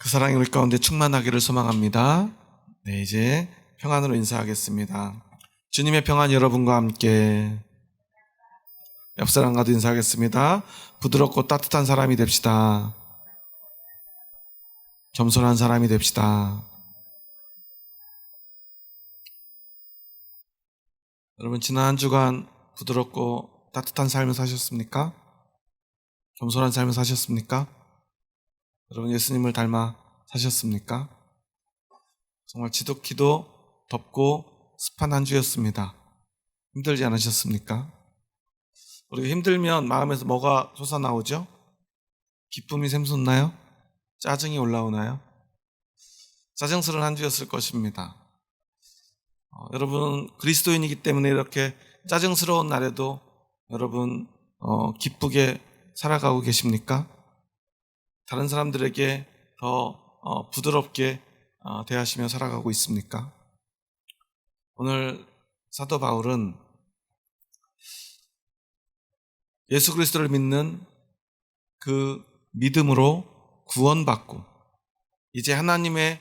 그 사랑이 우리 가운데 충만하기를 소망합니다. 네, 이제 평안으로 인사하겠습니다. 주님의 평안 여러분과 함께. 옆 사람과도 인사하겠습니다. 부드럽고 따뜻한 사람이 됩시다. 겸손한 사람이 됩시다. 여러분, 지난 한 주간 부드럽고 따뜻한 삶을 사셨습니까? 겸손한 삶을 사셨습니까? 여러분, 예수님을 닮아 사셨습니까? 정말 지독히도 덥고 습한 한 주였습니다. 힘들지 않으셨습니까? 우리가 힘들면 마음에서 뭐가 솟아나오죠? 기쁨이 샘솟나요? 짜증이 올라오나요? 짜증스러운 한 주였을 것입니다. 여러분, 그리스도인이기 때문에 이렇게 짜증스러운 날에도 여러분 기쁘게 살아가고 계십니까? 다른 사람들에게 더 부드럽게 대하시며 살아가고 있습니까? 오늘 사도 바울은 예수 그리스도를 믿는 그 믿음으로 구원받고 이제 하나님의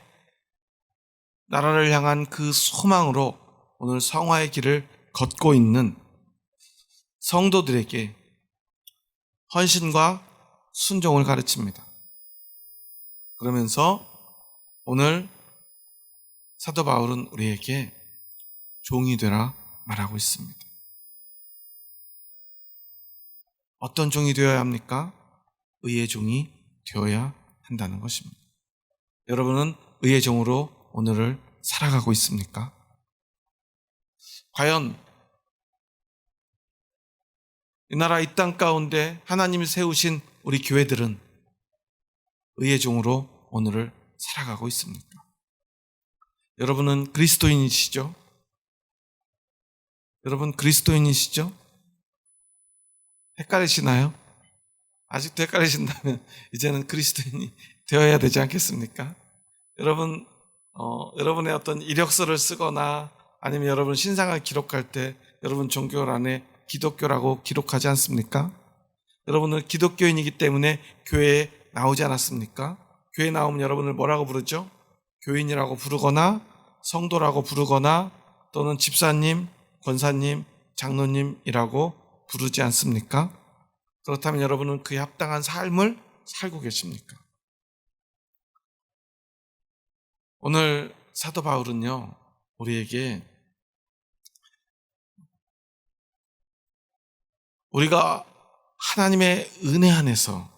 나라를 향한 그 소망으로 오늘 성화의 길을 걷고 있는 성도들에게 헌신과 순종을 가르칩니다. 그러면서 오늘 사도 바울은 우리에게 종이 되라 말하고 있습니다. 어떤 종이 되어야 합니까? 의의 종이 되어야 한다는 것입니다. 여러분은 의의 종으로 오늘을 살아가고 있습니까? 과연 이 나라 이 땅 가운데 하나님이 세우신 우리 교회들은 의의 종으로 오늘을 살아가고 있습니까? 여러분은 그리스도인이시죠? 여러분 그리스도인이시죠? 헷갈리시나요? 아직도 헷갈리신다면 이제는 그리스도인이 되어야 되지 않겠습니까? 여러분, 여러분의 어떤 이력서를 쓰거나 아니면 여러분 신상을 기록할 때 여러분 종교란에 기독교라고 기록하지 않습니까? 여러분은 기독교인이기 때문에 교회에 나오지 않았습니까? 교회에 나오면 여러분을 뭐라고 부르죠? 교인이라고 부르거나 성도라고 부르거나 또는 집사님, 권사님, 장로님이라고 부르지 않습니까? 그렇다면 여러분은 그에 합당한 삶을 살고 계십니까? 오늘 사도 바울은요, 우리에게 우리가 하나님의 은혜 안에서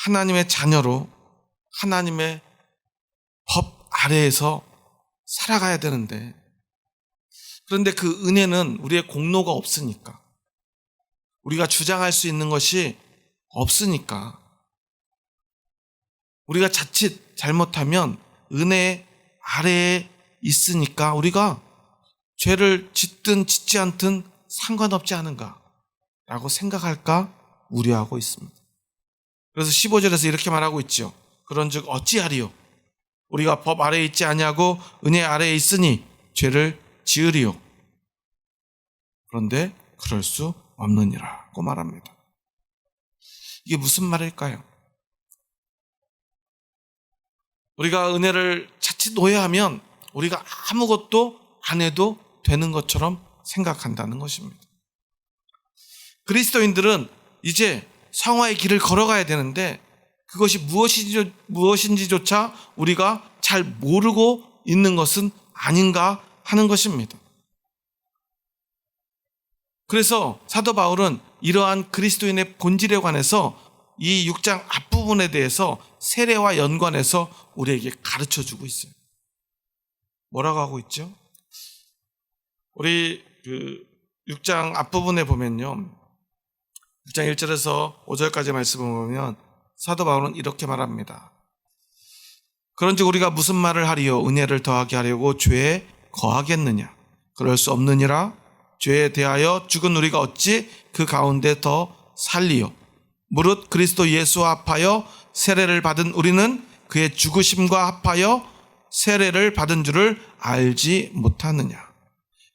하나님의 자녀로 하나님의 법 아래에서 살아가야 되는데, 그런데 그 은혜는 우리의 공로가 없으니까, 우리가 주장할 수 있는 것이 없으니까, 우리가 자칫 잘못하면 은혜 아래에 있으니까 우리가 죄를 짓든 짓지 않든 상관없지 않은가 라고 생각할까 우려하고 있습니다. 그래서 15절에서 이렇게 말하고 있죠. 그런즉 어찌하리요? 우리가 법 아래에 있지 아니하고 은혜 아래에 있으니 죄를 지으리요. 그런데 그럴 수 없느니라고 말합니다. 이게 무슨 말일까요? 우리가 은혜를 자칫 오해하면 우리가 아무것도 안 해도 되는 것처럼 생각한다는 것입니다. 그리스도인들은 이제 성화의 길을 걸어가야 되는데 그것이 무엇인지조차 우리가 잘 모르고 있는 것은 아닌가 하는 것입니다. 그래서 사도 바울은 이러한 그리스도인의 본질에 관해서 이 6장 앞부분에 대해서 세례와 연관해서 우리에게 가르쳐주고 있어요. 뭐라고 하고 있죠? 우리 6장 앞부분에 보면요, 6장 1절에서 5절까지 말씀을 보면 사도 바울은 이렇게 말합니다. 그런즉 우리가 무슨 말을 하리요? 은혜를 더하게 하려고 죄에 거하겠느냐? 그럴 수 없느니라. 죄에 대하여 죽은 우리가 어찌 그 가운데 더 살리요? 무릇 그리스도 예수와 합하여 세례를 받은 우리는 그의 죽으심과 합하여 세례를 받은 줄을 알지 못하느냐?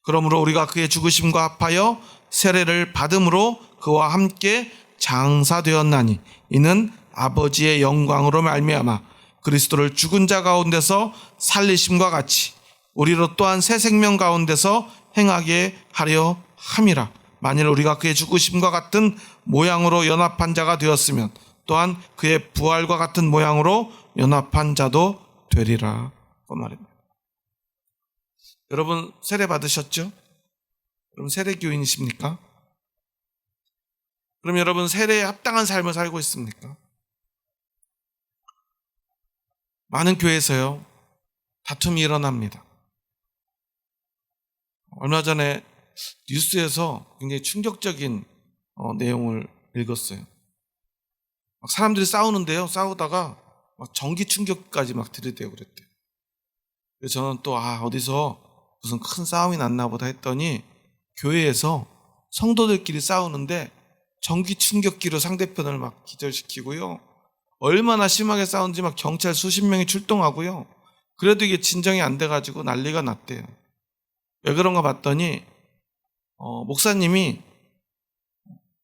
그러므로 우리가 그의 죽으심과 합하여 세례를 받음으로 그와 함께 장사되었나니 이는 아버지의 영광으로 말미암아 그리스도를 죽은 자 가운데서 살리심과 같이 우리로 또한 새 생명 가운데서 행하게 하려 함이라. 만일 우리가 그의 죽으심과 같은 모양으로 연합한 자가 되었으면 또한 그의 부활과 같은 모양으로 연합한 자도 되리라. 그 말입니다. 여러분 세례 받으셨죠? 여러분 세례교인이십니까? 그럼 여러분 세례에 합당한 삶을 살고 있습니까? 많은 교회에서요 다툼이 일어납니다. 얼마 전에 뉴스에서 굉장히 충격적인 내용을 읽었어요. 막 사람들이 싸우는데요, 싸우다가 막 전기 충격까지 막 들이대고 그랬대요. 그래서 저는 또 어디서 무슨 큰 싸움이 났나 보다 했더니 교회에서 성도들끼리 싸우는데 전기 충격기로 상대편을 막 기절시키고요, 얼마나 심하게 싸우는지 막 경찰 수십 명이 출동하고요, 그래도 이게 진정이 안 돼가지고 난리가 났대요. 왜 그런가 봤더니 목사님이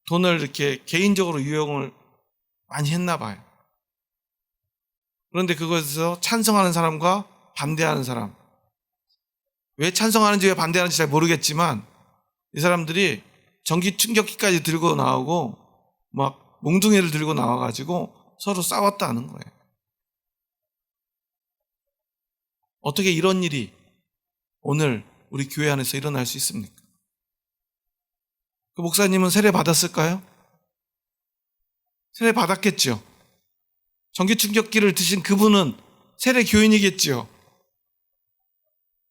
돈을 이렇게 개인적으로 유용을 많이 했나 봐요. 그런데 그것에서 찬성하는 사람과 반대하는 사람, 왜 찬성하는지 왜 반대하는지 잘 모르겠지만 이 사람들이 전기 충격기까지 들고 나오고 막 몽둥이를 들고 나와가지고 서로 싸웠다는 거예요. 어떻게 이런 일이 오늘 우리 교회 안에서 일어날 수 있습니까? 그 목사님은 세례 받았을까요? 세례 받았겠죠. 전기 충격기를 드신 그분은 세례 교인이겠죠.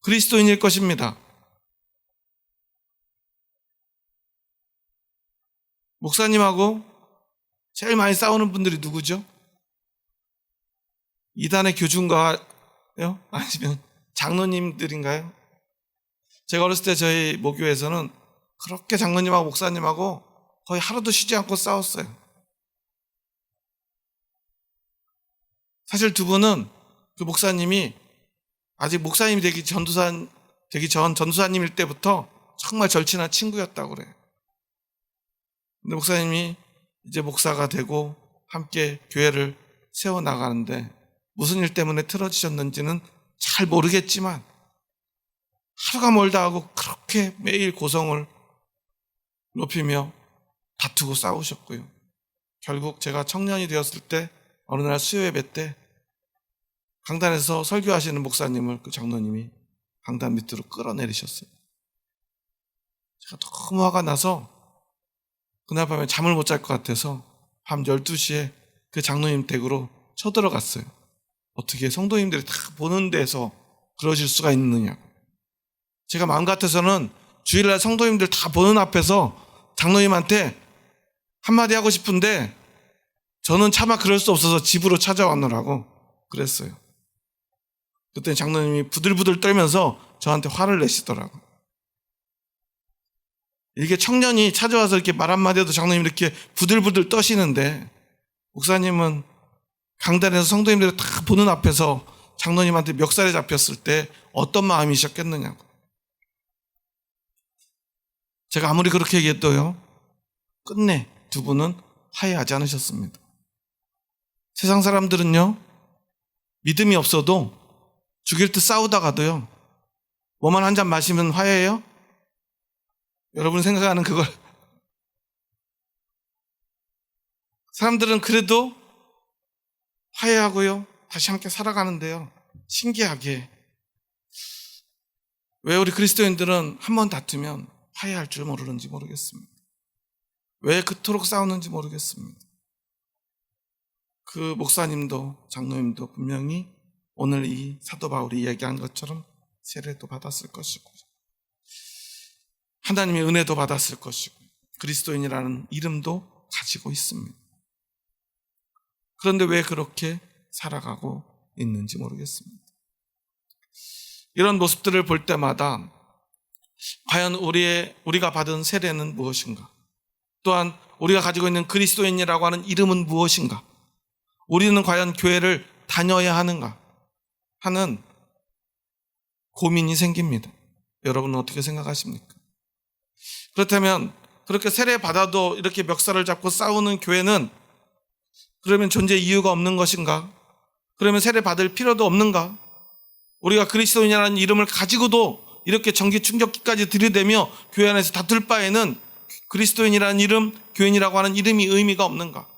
그리스도인일 것입니다. 목사님하고 제일 많이 싸우는 분들이 누구죠? 이단의 교주인가요? 아니면 장로님들인가요? 제가 어렸을 때 저희 모교에서는 그렇게 장로님하고 목사님하고 거의 하루도 쉬지 않고 싸웠어요. 사실 두 분은 그 목사님이 아직 목사님이 되기 전 전도사님일 때부터 정말 절친한 친구였다고 그래요. 근데 목사님이 이제 목사가 되고 함께 교회를 세워나가는데 무슨 일 때문에 틀어지셨는지는 잘 모르겠지만 하루가 멀다 하고 그렇게 매일 고성을 높이며 다투고 싸우셨고요. 결국 제가 청년이 되었을 때 어느 날 수요예배 때 강단에서 설교하시는 목사님을 그 장로님이 강단 밑으로 끌어내리셨어요. 제가 너무 화가 나서 그날 밤에 잠을 못 잘 것 같아서 밤 12시에 그 장로님 댁으로 쳐들어갔어요. 어떻게 성도님들이 다 보는 데서 그러실 수가 있느냐고. 제가 마음 같아서는 주일날 성도님들 다 보는 앞에서 장로님한테 한마디 하고 싶은데 저는 차마 그럴 수 없어서 집으로 찾아왔느라고 그랬어요. 그때 장로님이 부들부들 떨면서 저한테 화를 내시더라고요. 이게 청년이 찾아와서 이렇게 말 한마디 해도 장로님이 이렇게 부들부들 떠시는데 목사님은 강단에서 성도님들이 다 보는 앞에서 장로님한테 멱살에 잡혔을 때 어떤 마음이셨겠느냐고. 제가 아무리 그렇게 얘기해도요, 끝내 두 분은 화해하지 않으셨습니다. 세상 사람들은요, 믿음이 없어도 죽일 듯 싸우다가도요, 뭐만 한 잔 마시면 화해해요? 여러분 생각하는 그걸 사람들은 그래도 화해하고요, 다시 함께 살아가는데요, 신기하게 왜 우리 그리스도인들은 한 번 다투면 화해할 줄 모르는지 모르겠습니다. 왜 그토록 싸우는지 모르겠습니다. 그 목사님도 장로님도 분명히 오늘 이 사도 바울이 이야기한 것처럼 세례도 받았을 것이고 하나님의 은혜도 받았을 것이고 그리스도인이라는 이름도 가지고 있습니다. 그런데 왜 그렇게 살아가고 있는지 모르겠습니다. 이런 모습들을 볼 때마다 과연 우리가 받은 세례는 무엇인가? 또한 우리가 가지고 있는 그리스도인이라고 하는 이름은 무엇인가? 우리는 과연 교회를 다녀야 하는가? 하는 고민이 생깁니다. 여러분은 어떻게 생각하십니까? 그렇다면 그렇게 세례 받아도 이렇게 멱살을 잡고 싸우는 교회는 그러면 존재 이유가 없는 것인가? 그러면 세례 받을 필요도 없는가? 우리가 그리스도인이라는 이름을 가지고도 이렇게 전기 충격기까지 들이대며 교회 안에서 다툴 바에는 그리스도인이라는 이름, 교인이라고 하는 이름이 의미가 없는가?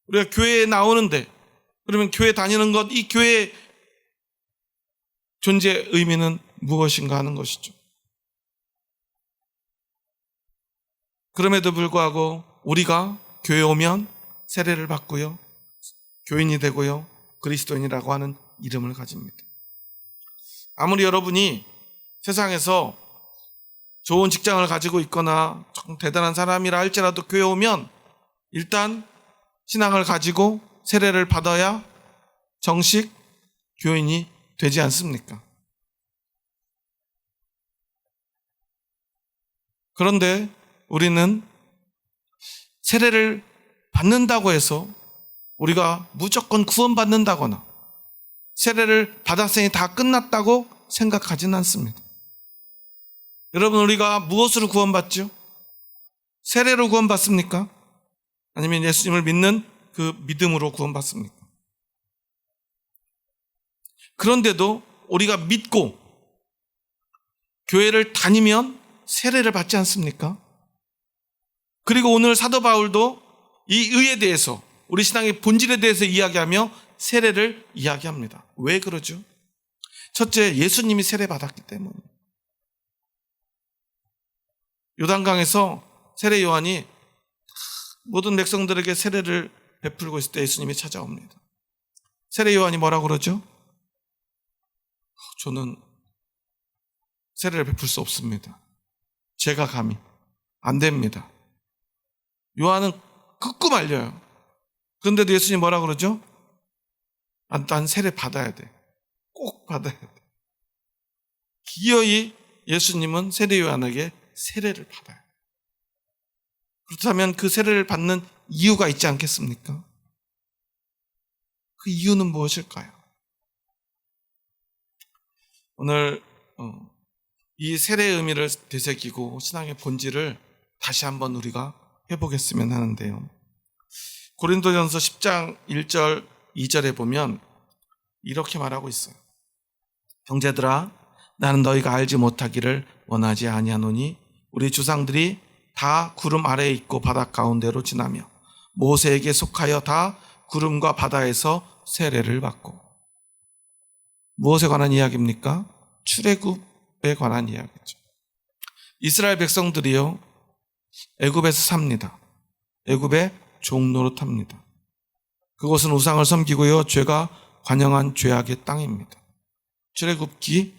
우리가 교회에 나오는데 그러면 교회 다니는 것, 이 교회의 존재 의미는 무엇인가 하는 것이죠. 그럼에도 불구하고 우리가 교회에 오면 세례를 받고요, 교인이 되고요, 그리스도인이라고 하는 이름을 가집니다. 아무리 여러분이 세상에서 좋은 직장을 가지고 있거나 좀 대단한 사람이라 할지라도 교회에 오면 일단 신앙을 가지고 세례를 받아야 정식 교인이 되지 않습니까? 그런데 우리는 세례를 받는다고 해서 우리가 무조건 구원받는다거나 세례를 받았으니 다 끝났다고 생각하지는 않습니다. 여러분, 우리가 무엇으로 구원받죠? 세례로 구원받습니까? 아니면 예수님을 믿는 그 믿음으로 구원받습니까? 그런데도 우리가 믿고 교회를 다니면 세례를 받지 않습니까? 그리고 오늘 사도 바울도 이 의에 대해서, 우리 신앙의 본질에 대해서 이야기하며 세례를 이야기합니다. 왜 그러죠? 첫째, 예수님이 세례 받았기 때문에. 요단강에서 세례 요한이 모든 백성들에게 세례를 베풀고 있을 때 예수님이 찾아옵니다. 세례 요한이 뭐라고 그러죠? 저는 세례를 베풀 수 없습니다. 제가 감히 안 됩니다. 요한은 극구 말려요. 그런데도 예수님 뭐라 그러죠? 난 세례 받아야 돼. 꼭 받아야 돼. 기어이 예수님은 세례 요한에게 세례를 받아요. 그렇다면 그 세례를 받는 이유가 있지 않겠습니까? 그 이유는 무엇일까요? 오늘 이 세례의 의미를 되새기고 신앙의 본질을 다시 한번 우리가 해보겠으면 하는데요. 고린도전서 10장 1절 2절에 보면 이렇게 말하고 있어요. 형제들아, 나는 너희가 알지 못하기를 원하지 아니하노니 우리 주상들이 다 구름 아래에 있고 바다 가운데로 지나며 모세에게 속하여 다 구름과 바다에서 세례를 받고. 무엇에 관한 이야기입니까? 출애굽에 관한 이야기죠. 이스라엘 백성들이요, 애굽에서 삽니다. 애굽에 종노릇합니다. 그곳은 우상을 섬기고요, 죄가 관영한 죄악의 땅입니다. 출애굽기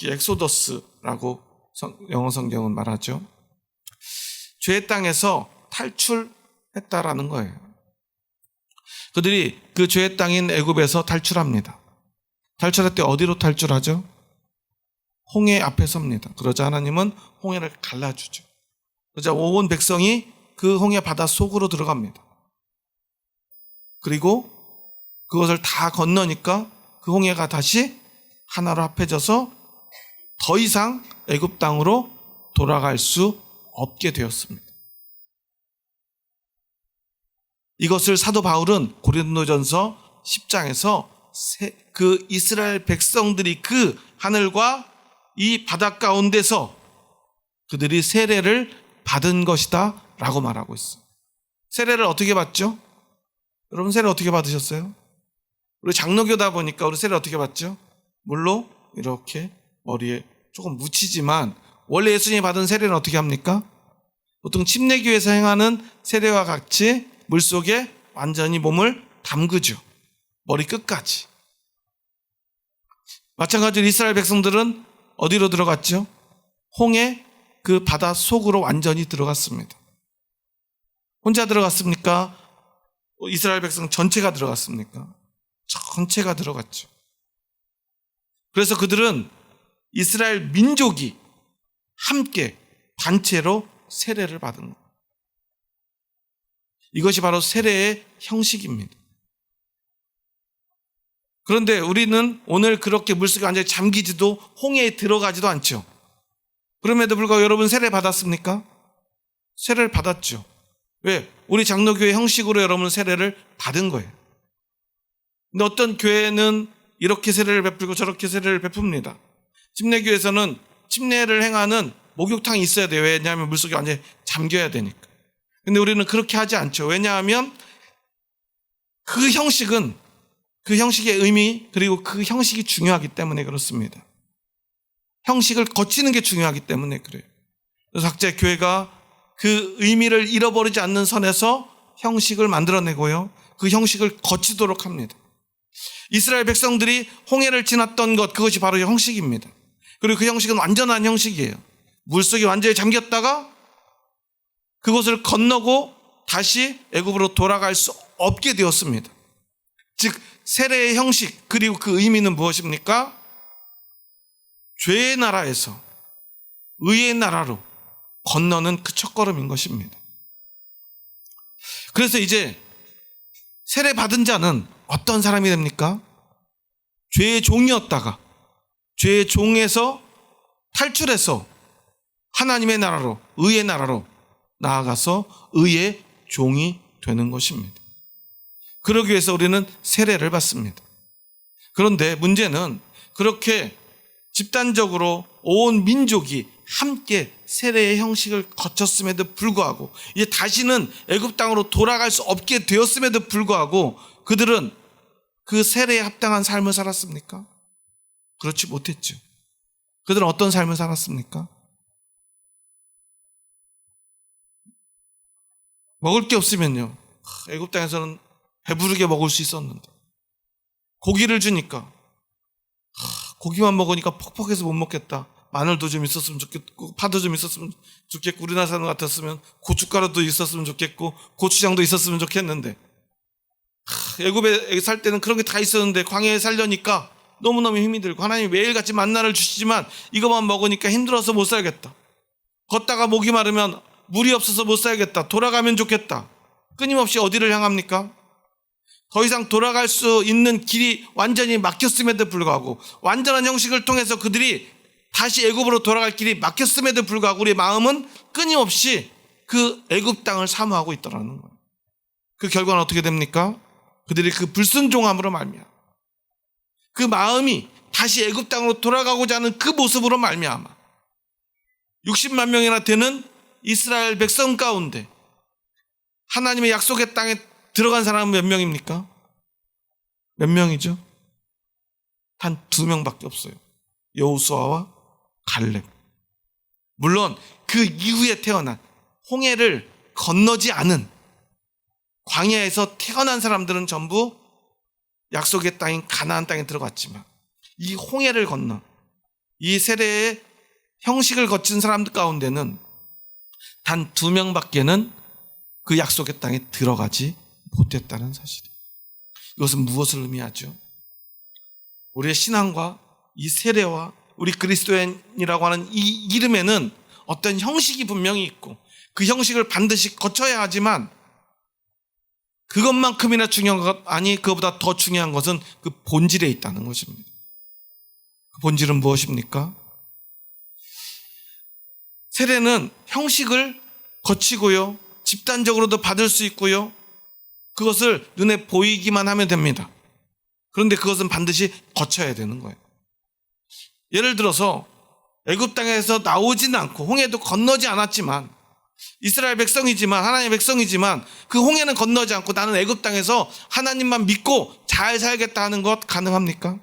엑소더스라고 영어 성경은 말하죠. 죄의 땅에서 탈출했다라는 거예요. 그들이 그 죄의 땅인 애굽에서 탈출합니다. 탈출할 때 어디로 탈출하죠? 홍해 앞에 섭니다. 그러자 하나님은 홍해를 갈라주죠. 그러자 온 백성이 그 홍해 바다 속으로 들어갑니다. 그리고 그것을 다 건너니까 그 홍해가 다시 하나로 합해져서 더 이상 애굽 땅으로 돌아갈 수 없게 되었습니다. 이것을 사도 바울은 고린도전서 10장에서 그 이스라엘 백성들이 그 하늘과 이 바다 가운데서 그들이 세례를 받은 것이다 라고 말하고 있어요. 세례를 어떻게 받죠? 여러분, 세례 어떻게 받으셨어요? 우리 장로교다 보니까 우리 세례 어떻게 받죠? 물로 이렇게 머리에 조금 묻히지만 원래 예수님이 받은 세례는 어떻게 합니까? 보통 침례교에서 행하는 세례와 같이 물속에 완전히 몸을 담그죠. 머리 끝까지. 마찬가지로 이스라엘 백성들은 어디로 들어갔죠? 홍해 그 바다 속으로 완전히 들어갔습니다. 혼자 들어갔습니까? 이스라엘 백성 전체가 들어갔습니까? 전체가 들어갔죠. 그래서 그들은 이스라엘 민족이 함께 단체로 세례를 받은 거예요. 이것이 바로 세례의 형식입니다. 그런데 우리는 오늘 그렇게 물속에 완전히 잠기지도 홍해에 들어가지도 않죠. 그럼에도 불구하고 여러분 세례 받았습니까? 세례를 받았죠. 왜? 우리 장로교회 형식으로 여러분 세례를 받은 거예요. 근데 어떤 교회는 이렇게 세례를 베풀고 저렇게 세례를 베풉니다. 침례교회에서는 침례를 행하는 목욕탕이 있어야 돼요. 왜냐하면 물속에 완전히 잠겨야 되니까. 근데 우리는 그렇게 하지 않죠. 왜냐하면 그 형식은 그 형식의 의미 그리고 그 형식이 중요하기 때문에 그렇습니다. 형식을 거치는 게 중요하기 때문에 그래요. 그래서 각자 교회가 그 의미를 잃어버리지 않는 선에서 형식을 만들어내고요. 그 형식을 거치도록 합니다. 이스라엘 백성들이 홍해를 지났던 것, 그것이 바로 형식입니다. 그리고 그 형식은 완전한 형식이에요. 물속에 완전히 잠겼다가 그것을 건너고 다시 애굽으로 돌아갈 수 없게 되었습니다. 즉 세례의 형식 그리고 그 의미는 무엇입니까? 죄의 나라에서 의의 나라로 건너는 그 첫걸음인 것입니다. 그래서 이제 세례 받은 자는 어떤 사람이 됩니까? 죄의 종이었다가 죄의 종에서 탈출해서 하나님의 나라로, 의의 나라로 나아가서 의의 종이 되는 것입니다. 그러기 위해서 우리는 세례를 받습니다. 그런데 문제는 그렇게 집단적으로 온 민족이 함께 세례의 형식을 거쳤음에도 불구하고 이제 다시는 애굽 땅으로 돌아갈 수 없게 되었음에도 불구하고 그들은 그 세례에 합당한 삶을 살았습니까? 그렇지 못했죠. 그들은 어떤 삶을 살았습니까? 먹을 게 없으면요, 애굽 땅에서는 배부르게 먹을 수 있었는데 고기를 주니까 고기만 먹으니까 퍽퍽해서 못 먹겠다. 마늘도 좀 있었으면 좋겠고 파도 좀 있었으면 좋겠고 우리나라 사람 같았으면 고춧가루도 있었으면 좋겠고 고추장도 있었으면 좋겠는데 애굽에 살 때는 그런 게 다 있었는데 광야에 살려니까 너무너무 힘이 들고 하나님이 매일같이 만나를 주시지만 이것만 먹으니까 힘들어서 못 살겠다. 걷다가 목이 마르면 물이 없어서 못 살겠다. 돌아가면 좋겠다. 끊임없이 어디를 향합니까? 더 이상 돌아갈 수 있는 길이 완전히 막혔음에도 불구하고 완전한 형식을 통해서 그들이 다시 애굽으로 돌아갈 길이 막혔음에도 불구하고 우리의 마음은 끊임없이 그 애굽 땅을 사모하고 있더라는 거예요. 그 결과는 어떻게 됩니까? 그들이 그 불순종함으로 말미암아 그 마음이 다시 애굽 땅으로 돌아가고자 하는 그 모습으로 말미암아 60만 명이나 되는 이스라엘 백성 가운데 하나님의 약속의 땅에 들어간 사람은 몇 명입니까? 몇 명이죠? 단 2명밖에 없어요. 여호수아와 갈렙. 물론 그 이후에 태어난 홍해를 건너지 않은 광야에서 태어난 사람들은 전부 약속의 땅인 가나안 땅에 들어갔지만 이 홍해를 건너 이 세례의 형식을 거친 사람들 가운데는 단 2명밖에는 그 약속의 땅에 들어가지 못했다는 사실이에요. 이것은 무엇을 의미하죠? 우리의 신앙과 이 세례와 우리 그리스도인이라고 하는 이 이름에는 어떤 형식이 분명히 있고 그 형식을 반드시 거쳐야 하지만 그것만큼이나 중요한 것 아니 그것보다 더 중요한 것은 그 본질에 있다는 것입니다. 그 본질은 무엇입니까? 세례는 형식을 거치고요, 집단적으로도 받을 수 있고요, 그것을 눈에 보이기만 하면 됩니다. 그런데 그것은 반드시 거쳐야 되는 거예요. 예를 들어서 애굽 땅에서 나오지는 않고 홍해도 건너지 않았지만 이스라엘 백성이지만 하나님의 백성이지만 그 홍해는 건너지 않고 나는 애굽 땅에서 하나님만 믿고 잘 살겠다 하는 것 가능합니까?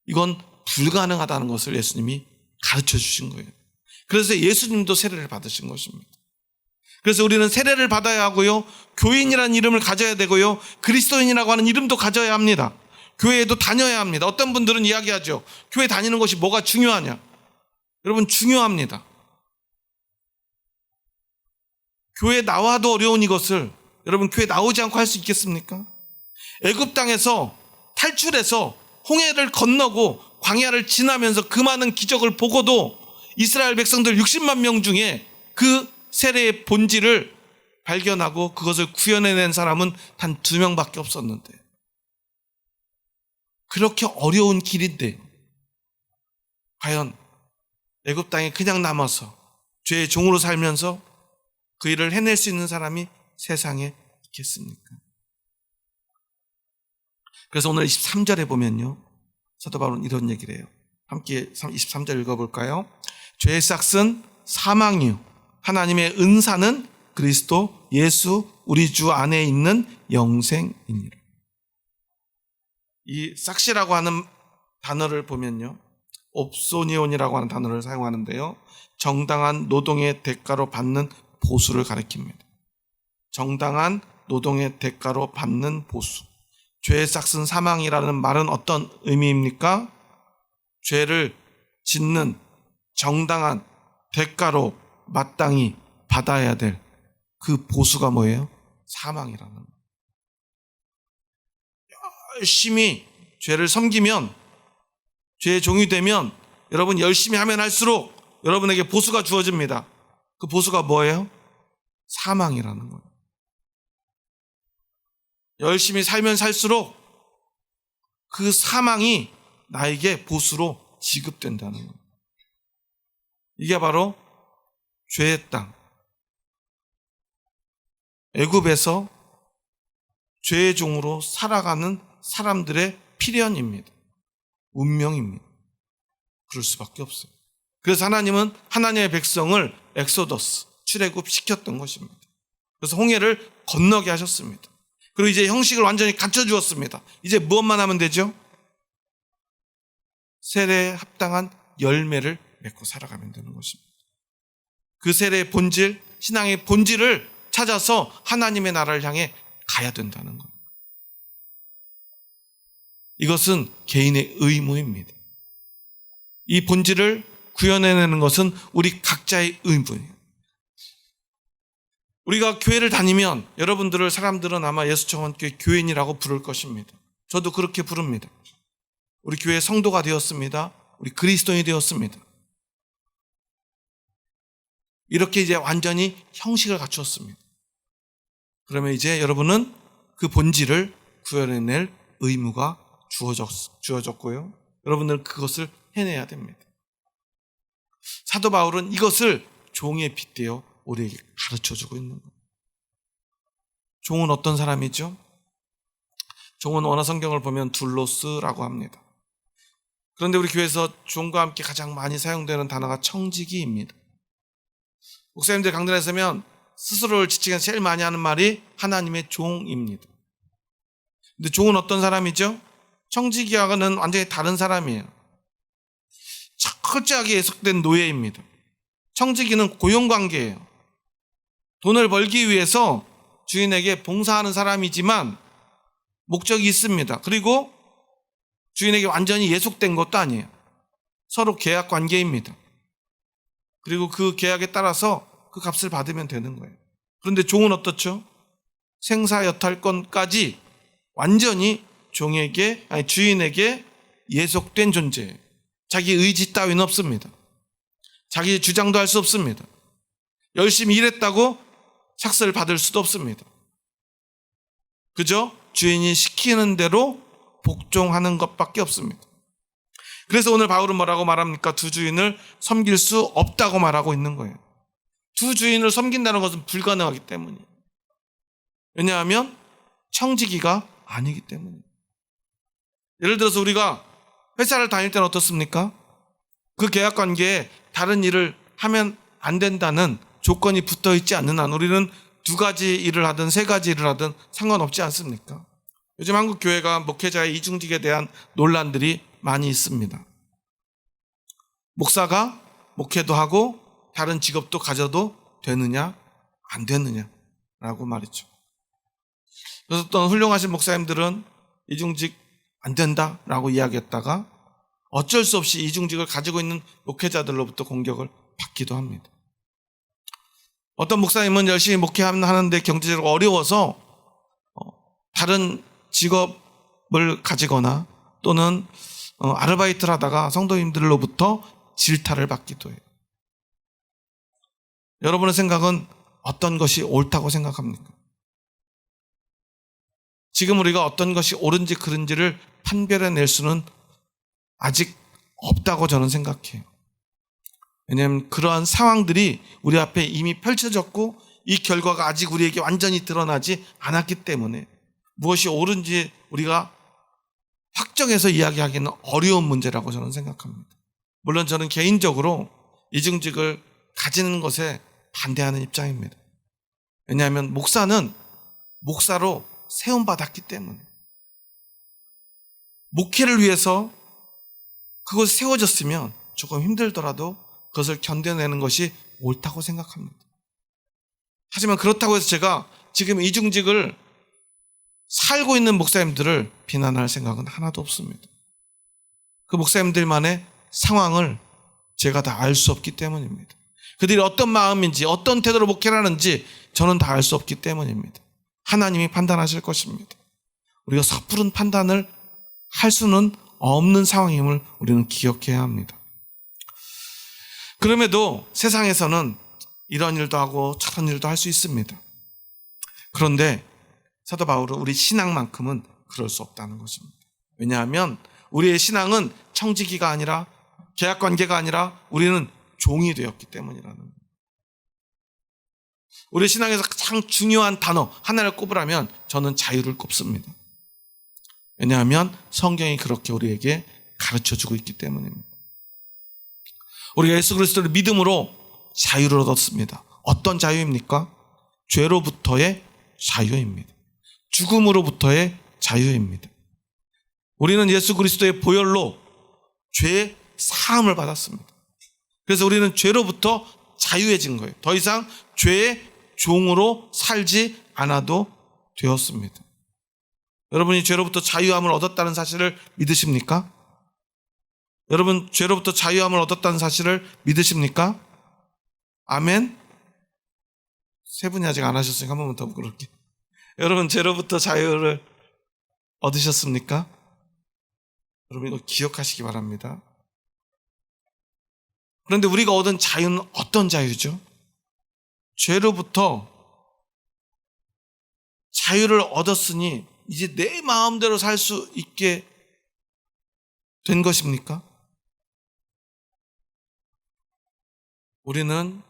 이건 불가능하다는 것을 예수님이 가르쳐 주신 거예요. 그래서 예수님도 세례를 받으신 것입니다. 그래서 우리는 세례를 받아야 하고요, 교인이라는 이름을 가져야 되고요, 그리스도인이라고 하는 이름도 가져야 합니다. 교회에도 다녀야 합니다. 어떤 분들은 이야기하죠. 교회 다니는 것이 뭐가 중요하냐? 여러분, 중요합니다. 교회 나와도 어려운 이것을 여러분 교회 나오지 않고 할 수 있겠습니까? 애굽 땅에서 탈출해서 홍해를 건너고 광야를 지나면서 그 많은 기적을 보고도 이스라엘 백성들 60만 명 중에 그 세례의 본질을 발견하고 그것을 구현해낸 사람은 단 2명밖에 없었는데, 그렇게 어려운 길인데 과연 애굽 땅에 그냥 남아서 죄의 종으로 살면서 그 일을 해낼 수 있는 사람이 세상에 있겠습니까? 그래서 오늘 23절에 보면요, 사도 바울은 이런 얘기를 해요. 함께 23절 읽어볼까요? 죄의 싹은 사망이요 하나님의 은사는 그리스도 예수 우리 주 안에 있는 영생이니라. 이 싹시라고 하는 단어를 보면요, 옵소니온이라고 하는 단어를 사용하는데요, 정당한 노동의 대가로 받는 보수를 가리킵니다. 정당한 노동의 대가로 받는 보수. 죄의 싹은 사망이라는 말은 어떤 의미입니까? 죄를 짓는 정당한 대가로 마땅히 받아야 될 그 보수가 뭐예요? 사망이라는 거예요. 열심히 죄를 섬기면, 죄의 종이 되면 여러분 열심히 하면 할수록 여러분에게 보수가 주어집니다. 그 보수가 뭐예요? 사망이라는 거예요. 열심히 살면 살수록 그 사망이 나에게 보수로 지급된다는 거예요. 이게 바로 죄의 땅, 애굽에서 죄의 종으로 살아가는 사람들의 필연입니다. 운명입니다. 그럴 수밖에 없어요. 그래서 하나님은 하나님의 백성을 엑소더스, 출애굽 시켰던 것입니다. 그래서 홍해를 건너게 하셨습니다. 그리고 이제 형식을 완전히 갖춰주었습니다. 이제 무엇만 하면 되죠? 세례에 합당한 열매를 맺고 살아가면 되는 것입니다. 그 세례의 본질, 신앙의 본질을 찾아서 하나님의 나라를 향해 가야 된다는 거예요. 이것은 개인의 의무입니다. 이 본질을 구현해내는 것은 우리 각자의 의무예요. 우리가 교회를 다니면 여러분들을 사람들은 아마 예수청원교회 교인이라고 부를 것입니다. 저도 그렇게 부릅니다. 우리 교회 성도가 되었습니다. 우리 그리스도인이 되었습니다. 이렇게 이제 완전히 형식을 갖추었습니다. 그러면 이제 여러분은 그 본질을 구현해낼 의무가 주어졌고요. 여러분들은 그것을 해내야 됩니다. 사도 바울은 이것을 종에 빗대어 우리에게 가르쳐주고 있는 거예요. 종은 어떤 사람이죠? 종은 원어 성경을 보면 둘로스라고 합니다. 그런데 우리 교회에서 종과 함께 가장 많이 사용되는 단어가 청지기입니다. 목사님들 강단에 서면 스스로를 지칭해서 제일 많이 하는 말이 하나님의 종입니다. 근데 종은 어떤 사람이죠? 청지기와는 완전히 다른 사람이에요. 철저하게 예속된 노예입니다. 청지기는 고용관계예요. 돈을 벌기 위해서 주인에게 봉사하는 사람이지만 목적이 있습니다. 그리고 주인에게 완전히 예속된 것도 아니에요. 서로 계약 관계입니다. 그리고 그 계약에 따라서 그 값을 받으면 되는 거예요. 그런데 종은 어떻죠? 생사여탈권까지 완전히 주인에게 예속된 존재예요. 자기 의지 따위는 없습니다. 자기 주장도 할 수 없습니다. 열심히 일했다고 착세를 받을 수도 없습니다. 그저 주인이 시키는 대로 복종하는 것밖에 없습니다. 그래서 오늘 바울은 뭐라고 말합니까? 두 주인을 섬길 수 없다고 말하고 있는 거예요. 두 주인을 섬긴다는 것은 불가능하기 때문이에요. 왜냐하면 청지기가 아니기 때문이에요. 예를 들어서 우리가 회사를 다닐 때는 어떻습니까? 그 계약 관계에 다른 일을 하면 안 된다는 조건이 붙어 있지 않는 한 우리는 두 가지 일을 하든 세 가지 일을 하든 상관없지 않습니까? 요즘 한국 교회가 목회자의 이중직에 대한 논란들이 많이 있습니다. 목사가 목회도 하고 다른 직업도 가져도 되느냐 안 되느냐라고 말이죠. 그래서 어떤 훌륭하신 목사님들은 이중직 안 된다라고 이야기했다가 어쩔 수 없이 이중직을 가지고 있는 목회자들로부터 공격을 받기도 합니다. 어떤 목사님은 열심히 목회하는데 경제적으로 어려워서 다른 직업을 가지거나 또는 아르바이트를 하다가 성도님들로부터 질타를 받기도 해요. 여러분의 생각은 어떤 것이 옳다고 생각합니까? 지금 우리가 어떤 것이 옳은지 그른지를 판별해낼 수는 아직 없다고 저는 생각해요. 왜냐하면 그러한 상황들이 우리 앞에 이미 펼쳐졌고 이 결과가 아직 우리에게 완전히 드러나지 않았기 때문에 무엇이 옳은지 우리가 확정해서 이야기하기는 어려운 문제라고 저는 생각합니다. 물론 저는 개인적으로 이중직을 가지는 것에 반대하는 입장입니다. 왜냐하면 목사는 목사로 세움받았기 때문에 목회를 위해서 그것이 세워졌으면 조금 힘들더라도 그것을 견뎌내는 것이 옳다고 생각합니다. 하지만 그렇다고 해서 제가 지금 이중직을 살고 있는 목사님들을 비난할 생각은 하나도 없습니다. 그 목사님들만의 상황을 제가 다 알 수 없기 때문입니다. 그들이 어떤 마음인지 어떤 태도로 목회를 하는지 저는 다 알 수 없기 때문입니다. 하나님이 판단하실 것입니다. 우리가 섣부른 판단을 할 수는 없는 상황임을 우리는 기억해야 합니다. 그럼에도 세상에서는 이런 일도 하고 저런 일도 할 수 있습니다. 그런데 사도 바울은 우리 신앙만큼은 그럴 수 없다는 것입니다. 왜냐하면 우리의 신앙은 청지기가 아니라 계약관계가 아니라 우리는 종이 되었기 때문이라는 거예요. 우리 신앙에서 가장 중요한 단어 하나를 꼽으라면 저는 자유를 꼽습니다. 왜냐하면 성경이 그렇게 우리에게 가르쳐주고 있기 때문입니다. 우리가 예수 그리스도를 믿음으로 자유를 얻었습니다. 어떤 자유입니까? 죄로부터의 자유입니다. 죽음으로부터의 자유입니다. 우리는 예수 그리스도의 보혈로 죄 사함을 받았습니다. 그래서 우리는 죄로부터 자유해진 거예요. 더 이상 죄의 종으로 살지 않아도 되었습니다. 여러분이 죄로부터 자유함을 얻었다는 사실을 믿으십니까? 여러분 죄로부터 자유함을 얻었다는 사실을 믿으십니까? 아멘? 세 분이 아직 안 하셨으니까 한 번만 더 물어볼게요. 여러분 죄로부터 자유를 얻으셨습니까? 여러분 이거 기억하시기 바랍니다. 그런데 우리가 얻은 자유는 어떤 자유죠? 죄로부터 자유를 얻었으니 이제 내 마음대로 살 수 있게 된 것입니까? 우리는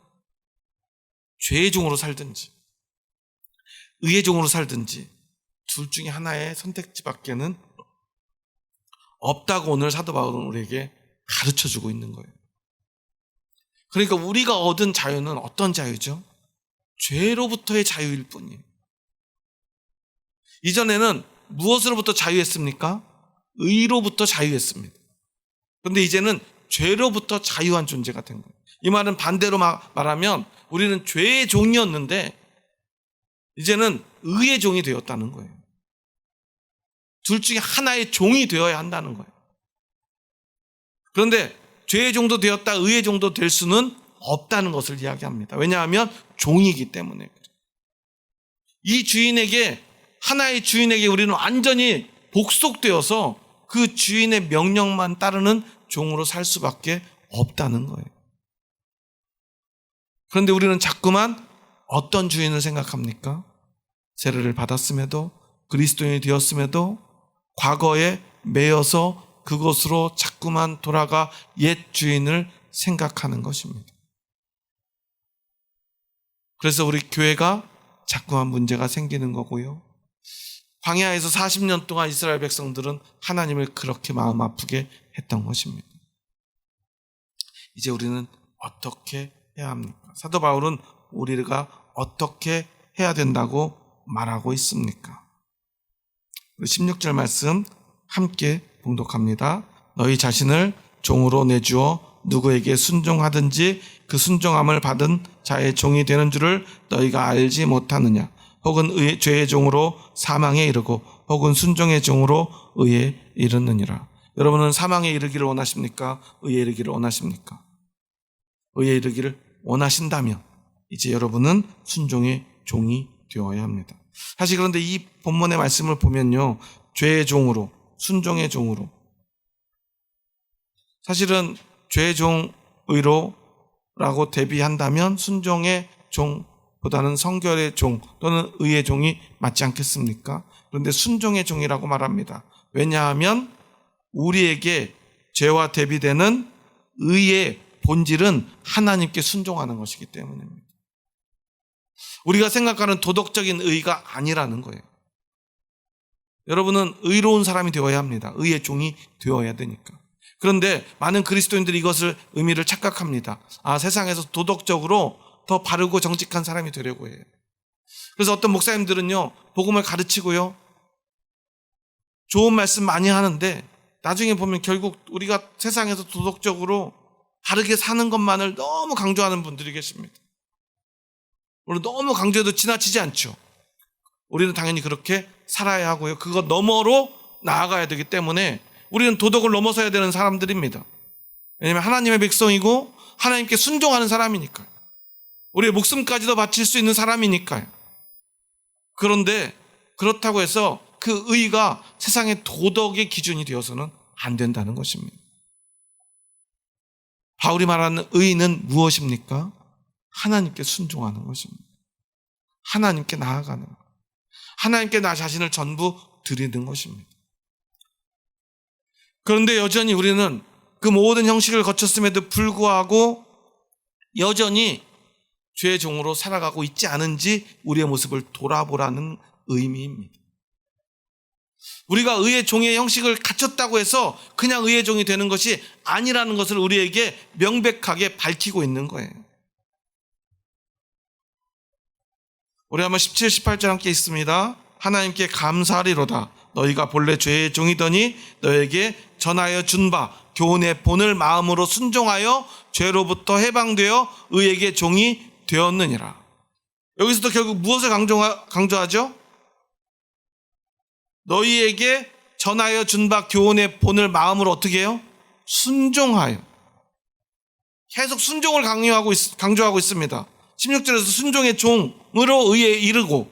죄의 종으로 살든지 의의 종으로 살든지 둘 중에 하나의 선택지밖에는 없다고 오늘 사도 바울은 우리에게 가르쳐주고 있는 거예요. 그러니까 우리가 얻은 자유는 어떤 자유죠? 죄로부터의 자유일 뿐이에요. 이전에는 무엇으로부터 자유했습니까? 의로부터 자유했습니다. 그런데 이제는 죄로부터 자유한 존재가 된 거예요. 이 말은 반대로 말하면 우리는 죄의 종이었는데 이제는 의의 종이 되었다는 거예요. 둘 중에 하나의 종이 되어야 한다는 거예요. 그런데 죄의 종도 되었다 의의 종도 될 수는 없다는 것을 이야기합니다. 왜냐하면 종이기 때문에. 이 주인에게 하나의 주인에게 우리는 완전히 복속되어서 그 주인의 명령만 따르는 종으로 살 수밖에 없다는 거예요. 그런데 우리는 자꾸만 어떤 주인을 생각합니까? 세례를 받았음에도 그리스도인이 되었음에도 과거에 매여서 그것으로 자꾸만 돌아가 옛 주인을 생각하는 것입니다. 그래서 우리 교회가 자꾸만 문제가 생기는 거고요. 광야에서 40년 동안 이스라엘 백성들은 하나님을 그렇게 마음 아프게 했던 것입니다. 이제 우리는 어떻게 해야 합니까? 사도 바울은 우리가 어떻게 해야 된다고 말하고 있습니까? 16절 말씀 함께 봉독합니다. 너희 자신을 종으로 내주어 누구에게 순종하든지 그 순종함을 받은 자의 종이 되는 줄을 너희가 알지 못하느냐? 혹은 죄의 종으로 사망에 이르고 혹은 순종의 종으로 의에 이르느니라. 여러분은 사망에 이르기를 원하십니까? 의에 이르기를 원하십니까? 의에 이르기를 원하신다면 이제 여러분은 순종의 종이 되어야 합니다. 사실 그런데 이 본문의 말씀을 보면요, 죄의 종으로 순종의 종으로, 사실은 죄의 종 의로라고 대비한다면 순종의 종보다는 성결의 종 또는 의의 종이 맞지 않겠습니까? 그런데 순종의 종이라고 말합니다. 왜냐하면 우리에게 죄와 대비되는 의의 본질은 하나님께 순종하는 것이기 때문입니다. 우리가 생각하는 도덕적인 의가 아니라는 거예요. 여러분은 의로운 사람이 되어야 합니다. 의의 종이 되어야 되니까. 그런데 많은 그리스도인들이 이것을 의미를 착각합니다. 세상에서 도덕적으로 더 바르고 정직한 사람이 되려고 해요. 그래서 어떤 목사님들은요, 복음을 가르치고요, 좋은 말씀 많이 하는데 나중에 보면 결국 우리가 세상에서 도덕적으로 바르게 사는 것만을 너무 강조하는 분들이 계십니다. 우리는 너무 강조해도 지나치지 않죠. 우리는 당연히 그렇게 살아야 하고요. 그것 너머로 나아가야 되기 때문에 우리는 도덕을 넘어서야 되는 사람들입니다. 왜냐하면 하나님의 백성이고 하나님께 순종하는 사람이니까요. 우리의 목숨까지도 바칠 수 있는 사람이니까요. 그런데 그렇다고 해서 그 의가 세상의 도덕의 기준이 되어서는 안 된다는 것입니다. 바울이 말하는 의는 무엇입니까? 하나님께 순종하는 것입니다. 하나님께 나아가는 것. 하나님께 나 자신을 전부 드리는 것입니다. 그런데 여전히 우리는 그 모든 형식을 거쳤음에도 불구하고 여전히 죄의 종으로 살아가고 있지 않은지 우리의 모습을 돌아보라는 의미입니다. 우리가 의의 종의 형식을 갖췄다고 해서 그냥 의의 종이 되는 것이 아니라는 것을 우리에게 명백하게 밝히고 있는 거예요. 우리 한번 17, 18절 함께 있습니다. 하나님께 감사하리로다. 너희가 본래 죄의 종이더니 너에게 전하여 준 바 교훈의 본을 마음으로 순종하여 죄로부터 해방되어 의에게 종이 되었느니라. 여기서도 결국 무엇을 강조하죠? 너희에게 전하여 준 바 교훈의 본을 마음으로 어떻게 해요? 순종하여. 계속 순종을 강조하고 있습니다. 16절에서 순종의 종으로 의에 이르고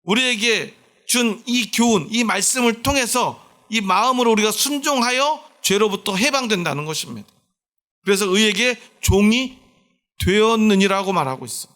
우리에게 준 이 교훈, 이 말씀을 통해서 이 마음으로 우리가 순종하여 죄로부터 해방된다는 것입니다. 그래서 의에게 종이 되었느니라고 말하고 있어요.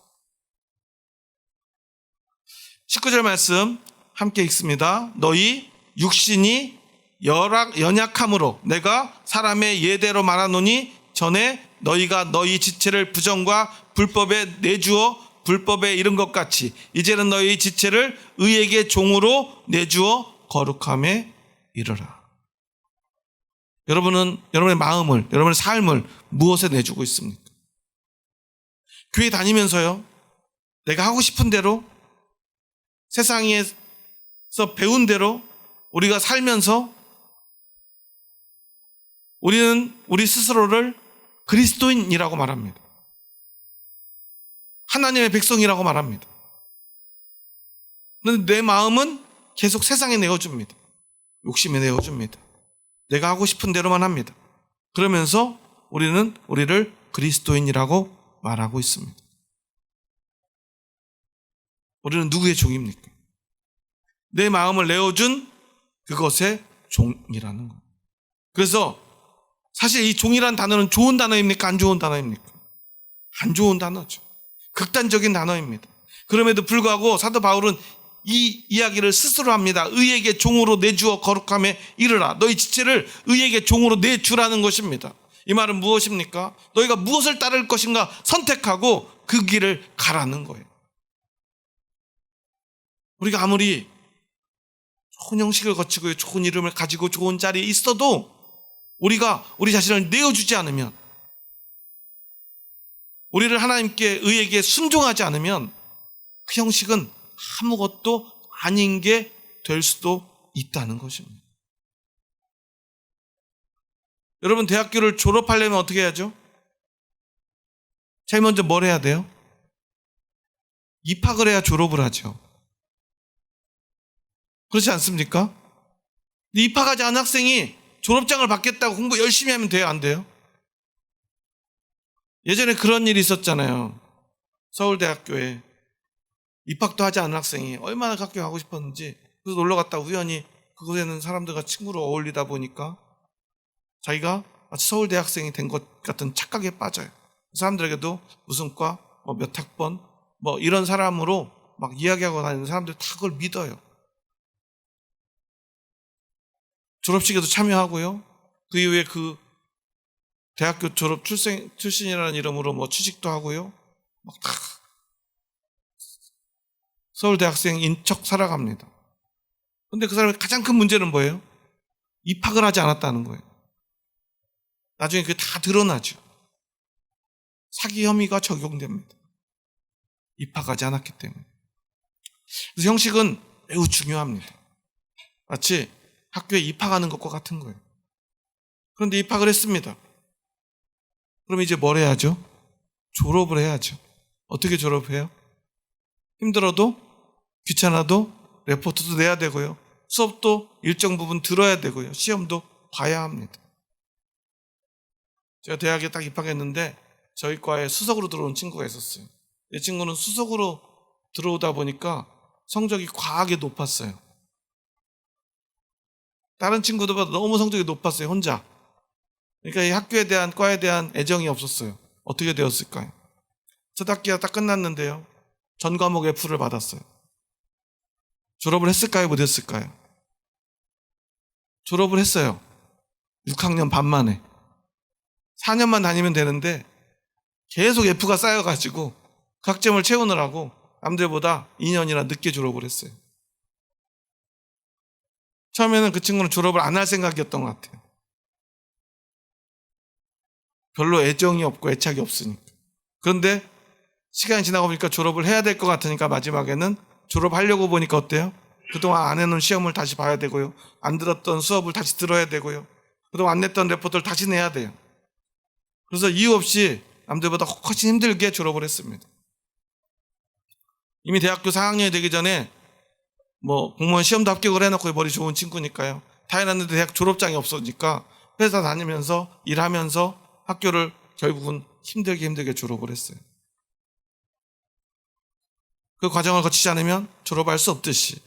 19절 말씀 함께 읽습니다. 너희 육신이 연약함으로 내가 사람의 예대로 말하노니 전에 너희가 너희 지체를 부정과 불법에 내주어 불법에 이른 것 같이 이제는 너희 지체를 의에게 종으로 내주어 거룩함에 이르라. 여러분은 여러분의 마음을, 여러분의 삶을 무엇에 내주고 있습니까? 교회 다니면서요, 내가 하고 싶은 대로 세상에서 배운 대로 우리가 살면서 우리는 우리 스스로를 그리스도인이라고 말합니다. 하나님의 백성이라고 말합니다. 그런데 내 마음은 계속 세상에 내어줍니다. 욕심에 내어줍니다. 내가 하고 싶은 대로만 합니다. 그러면서 우리는 우리를 그리스도인이라고 말하고 있습니다. 우리는 누구의 종입니까? 내 마음을 내어준 그것의 종이라는 거예요. 그래서 사실 이 종이라는 단어는 좋은 단어입니까? 안 좋은 단어입니까? 안 좋은 단어죠. 극단적인 단어입니다. 그럼에도 불구하고 사도 바울은 이 이야기를 스스로 합니다. 의에게 종으로 내주어 거룩함에 이르라. 너희 지체를 의에게 종으로 내주라는 것입니다. 이 말은 무엇입니까? 너희가 무엇을 따를 것인가 선택하고 그 길을 가라는 거예요. 우리가 아무리 좋은 형식을 거치고 좋은 이름을 가지고 좋은 자리에 있어도 우리가 우리 자신을 내어주지 않으면, 우리를 하나님께 의에게 순종하지 않으면 그 형식은 아무것도 아닌 게 될 수도 있다는 것입니다. 여러분, 대학교를 졸업하려면 어떻게 해야죠? 제일 먼저 뭘 해야 돼요? 입학을 해야 졸업을 하죠. 그렇지 않습니까? 입학하지 않은 학생이 졸업장을 받겠다고 공부 열심히 하면 돼요, 안 돼요? 예전에 그런 일이 있었잖아요. 서울대학교에 입학도 하지 않은 학생이 얼마나 학교 가고 싶었는지 그래서 놀러 갔다 우연히 그곳에는 사람들과 친구로 어울리다 보니까 자기가 마치 서울대 학생이 된 것 같은 착각에 빠져요. 사람들에게도 무슨 과, 몇 학번, 이런 사람으로 막 이야기하고 다니는 사람들이 다 그걸 믿어요. 졸업식에도 참여하고요. 그 이후에 그 대학교 졸업 출신이라는 이름으로 취직도 하고요. 막 다 서울대학생인 척 살아갑니다. 근데 그 사람의 가장 큰 문제는 뭐예요? 입학을 하지 않았다는 거예요. 나중에 그게 다 드러나죠. 사기 혐의가 적용됩니다. 입학하지 않았기 때문에. 그래서 형식은 매우 중요합니다. 마치 학교에 입학하는 것과 같은 거예요. 그런데 입학을 했습니다. 그럼 이제 뭘 해야죠? 졸업을 해야죠. 어떻게 졸업해요? 힘들어도, 귀찮아도 레포트도 내야 되고요. 수업도 일정 부분 들어야 되고요. 시험도 봐야 합니다. 제가 대학에 딱 입학했는데 저희 과에 수석으로 들어온 친구가 있었어요. 이 친구는 수석으로 들어오다 보니까 성적이 과하게 높았어요. 다른 친구들보다 너무 성적이 높았어요, 혼자. 그러니까 이 학교에 대한, 과에 대한 애정이 없었어요. 어떻게 되었을까요? 첫 학기가 딱 끝났는데요. 전 과목 F를 받았어요. 졸업을 했을까요? 못했을까요? 졸업을 했어요. 6학년 반 만에. 4년만 다니면 되는데 계속 F가 쌓여가지고 그 학점을 채우느라고 남들보다 2년이나 늦게 졸업을 했어요. 처음에는 그 친구는 졸업을 안 할 생각이었던 것 같아요. 별로 애정이 없고 애착이 없으니까. 그런데 시간이 지나고 보니까 졸업을 해야 될 것 같으니까 마지막에는 졸업하려고 보니까 어때요? 그동안 안 해놓은 시험을 다시 봐야 되고요. 안 들었던 수업을 다시 들어야 되고요. 그동안 안 냈던 레포트를 다시 내야 돼요. 그래서 이유 없이 남들보다 훨씬 힘들게 졸업을 했습니다. 이미 대학교 4학년이 되기 전에 공무원 시험도 합격을 해놓고 머리 좋은 친구니까요. 다 해놨는데 대학 졸업장이 없으니까 회사 다니면서 일하면서 학교를 결국은 힘들게 졸업을 했어요. 그 과정을 거치지 않으면 졸업할 수 없듯이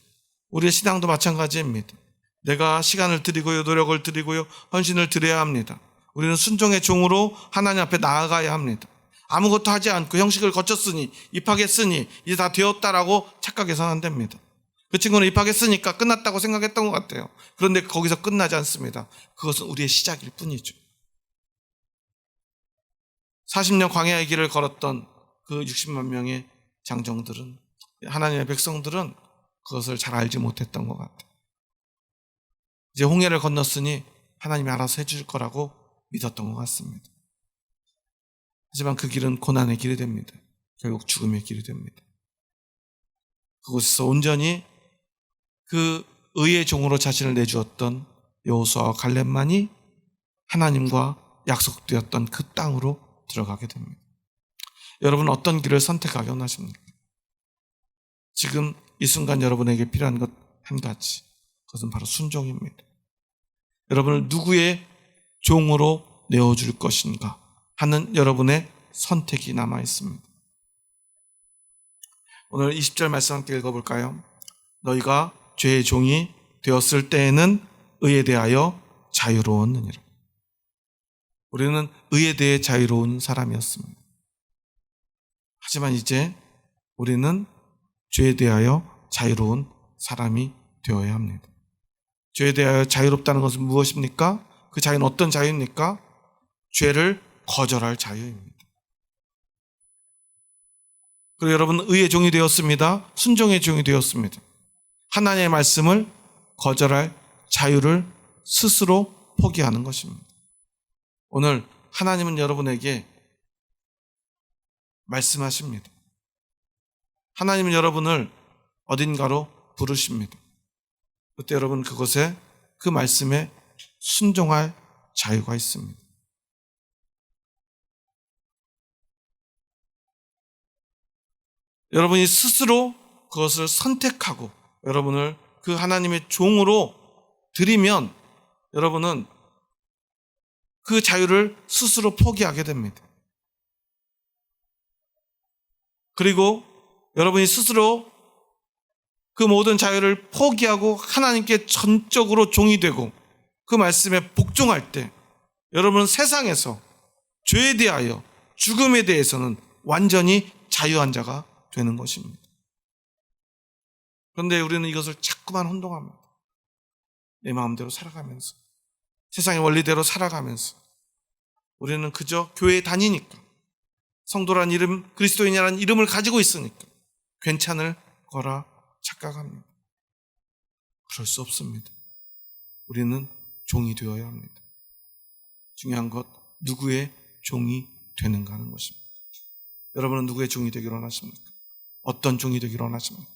우리의 신앙도 마찬가지입니다. 내가 시간을 들이고요, 노력을 들이고요, 헌신을 드려야 합니다. 우리는 순종의 종으로 하나님 앞에 나아가야 합니다. 아무것도 하지 않고 형식을 거쳤으니, 입학했으니 이제 다 되었다라고 착각해서는 안 됩니다. 그 친구는 입학했으니까 끝났다고 생각했던 것 같아요. 그런데 거기서 끝나지 않습니다. 그것은 우리의 시작일 뿐이죠. 40년 광야의 길을 걸었던 그 60만 명의 장정들은, 하나님의 백성들은 그것을 잘 알지 못했던 것 같아요. 이제 홍해를 건넜으니 하나님이 알아서 해줄 거라고 믿었던 것 같습니다. 하지만 그 길은 고난의 길이 됩니다. 결국 죽음의 길이 됩니다. 그곳에서 온전히 그 의의 종으로 자신을 내주었던 여호수아와 갈렙만이 하나님과 약속되었던 그 땅으로 들어가게 됩니다. 여러분 어떤 길을 선택하기 원하십니까? 지금 이 순간 여러분에게 필요한 것 한 가지, 그것은 바로 순종입니다. 여러분을 누구의 종으로 내어줄 것인가 하는 여러분의 선택이 남아 있습니다. 오늘 20절 말씀 함께 읽어볼까요? 너희가 죄의 종이 되었을 때에는 의에 대하여 자유로웠느니라. 우리는 의에 대해 자유로운 사람이었습니다. 하지만 이제 우리는 죄에 대하여 자유로운 사람이 되어야 합니다. 죄에 대하여 자유롭다는 것은 무엇입니까? 그 자유는 어떤 자유입니까? 죄를 거절할 자유입니다. 그리고 여러분은 의의 종이 되었습니다. 순종의 종이 되었습니다. 하나님의 말씀을 거절할 자유를 스스로 포기하는 것입니다. 오늘 하나님은 여러분에게 말씀하십니다. 하나님은 여러분을 어딘가로 부르십니다. 그때 여러분 그곳에 그 말씀에 순종할 자유가 있습니다. 여러분이 스스로 그것을 선택하고 여러분을 그 하나님의 종으로 드리면 여러분은 그 자유를 스스로 포기하게 됩니다. 그리고 여러분이 스스로 그 모든 자유를 포기하고 하나님께 전적으로 종이 되고 그 말씀에 복종할 때 여러분은 세상에서 죄에 대하여 죽음에 대해서는 완전히 자유한 자가 되는 것입니다. 그런데 우리는 이것을 자꾸만 혼동합니다. 내 마음대로 살아가면서, 세상의 원리대로 살아가면서 우리는 그저 교회에 다니니까, 성도란 이름, 그리스도인이라는 이름을 가지고 있으니까 괜찮을 거라 착각합니다. 그럴 수 없습니다. 우리는 종이 되어야 합니다. 중요한 것, 누구의 종이 되는가 하는 것입니다. 여러분은 누구의 종이 되기를 원하십니까? 어떤 종이 되기를 원하십니까?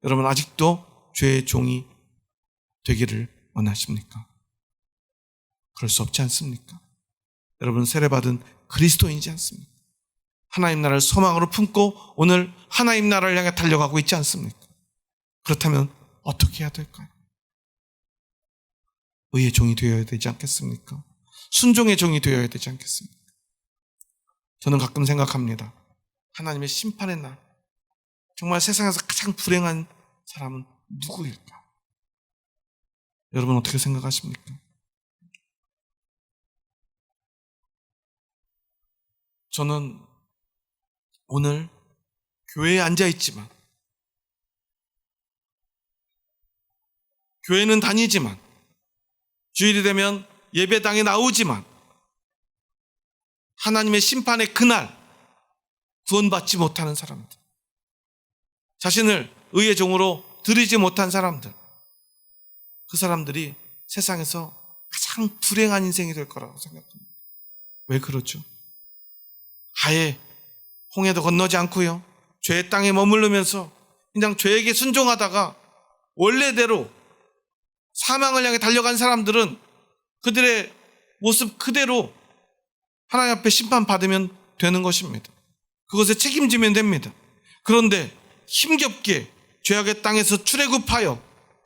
여러분 아직도 죄의 종이 되기를 원하십니까? 그럴 수 없지 않습니까? 여러분 세례받은 그리스도인이지 않습니까? 하나님 나라를 소망으로 품고 오늘 하나님 나라를 향해 달려가고 있지 않습니까? 그렇다면 어떻게 해야 될까요? 의의 종이 되어야 되지 않겠습니까? 순종의 종이 되어야 되지 않겠습니까? 저는 가끔 생각합니다. 하나님의 심판의 날, 정말 세상에서 가장 불행한 사람은 누구일까? 여러분 어떻게 생각하십니까? 저는 오늘 교회에 앉아있지만, 교회는 다니지만, 주일이 되면 예배당에 나오지만, 하나님의 심판의 그날 구원받지 못하는 사람들, 자신을 의의 종으로 드리지 못한 사람들, 그 사람들이 세상에서 가장 불행한 인생이 될 거라고 생각합니다. 왜 그러죠? 아예 홍해도 건너지 않고요, 죄의 땅에 머무르면서 그냥 죄에게 순종하다가 원래대로 사망을 향해 달려간 사람들은 그들의 모습 그대로 하나님 앞에 심판받으면 되는 것입니다. 그것에 책임지면 됩니다. 그런데 힘겹게 죄악의 땅에서 출애굽하여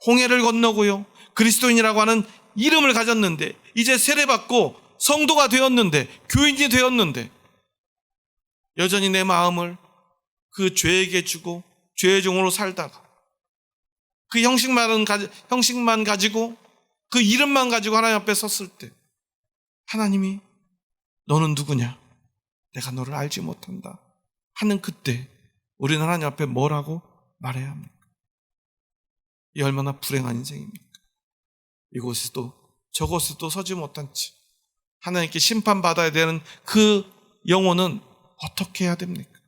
홍해를 건너고요, 그리스도인이라고 하는 이름을 가졌는데, 이제 세례받고 성도가 되었는데, 교인이 되었는데, 여전히 내 마음을 그 죄에게 주고 죄의 종으로 살다가 그 형식만 가지고 그 이름만 가지고 하나님 앞에 섰을 때 하나님이 너는 누구냐? 내가 너를 알지 못한다 하는 그때 우리는 하나님 앞에 뭐라고 말해야 합니까? 이 얼마나 불행한 인생입니까? 이곳에도 저곳에도 서지 못한 채 하나님께 심판받아야 되는 그 영혼은 어떻게 해야 됩니까?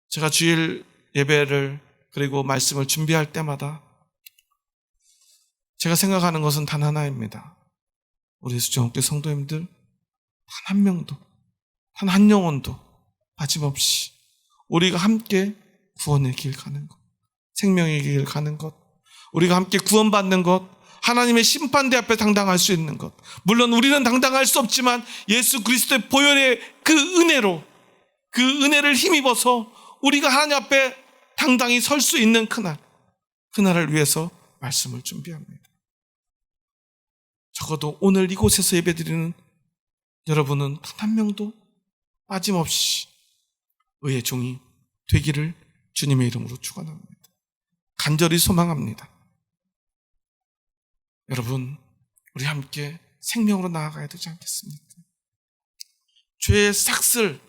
제가 주일 예배를 그리고 말씀을 준비할 때마다 제가 생각하는 것은 단 하나입니다. 우리 수정학교 성도님들 단 한 명도, 단 한 영혼도 빠짐없이 우리가 함께 구원의 길 가는 것, 생명의 길 가는 것, 우리가 함께 구원받는 것, 하나님의 심판대 앞에 당당할 수 있는 것, 물론 우리는 당당할 수 없지만 예수 그리스도의 보혈의 그 은혜로, 그 은혜를 힘입어서 우리가 하나님 앞에 당당히 설 수 있는 그날을 위해서 말씀을 준비합니다. 적어도 오늘 이곳에서 예배드리는 여러분은 단 한 명도 빠짐없이 의의 종이 되기를 주님의 이름으로 축원합니다. 간절히 소망합니다. 여러분, 우리 함께 생명으로 나아가야 되지 않겠습니까? 죄의 삭슬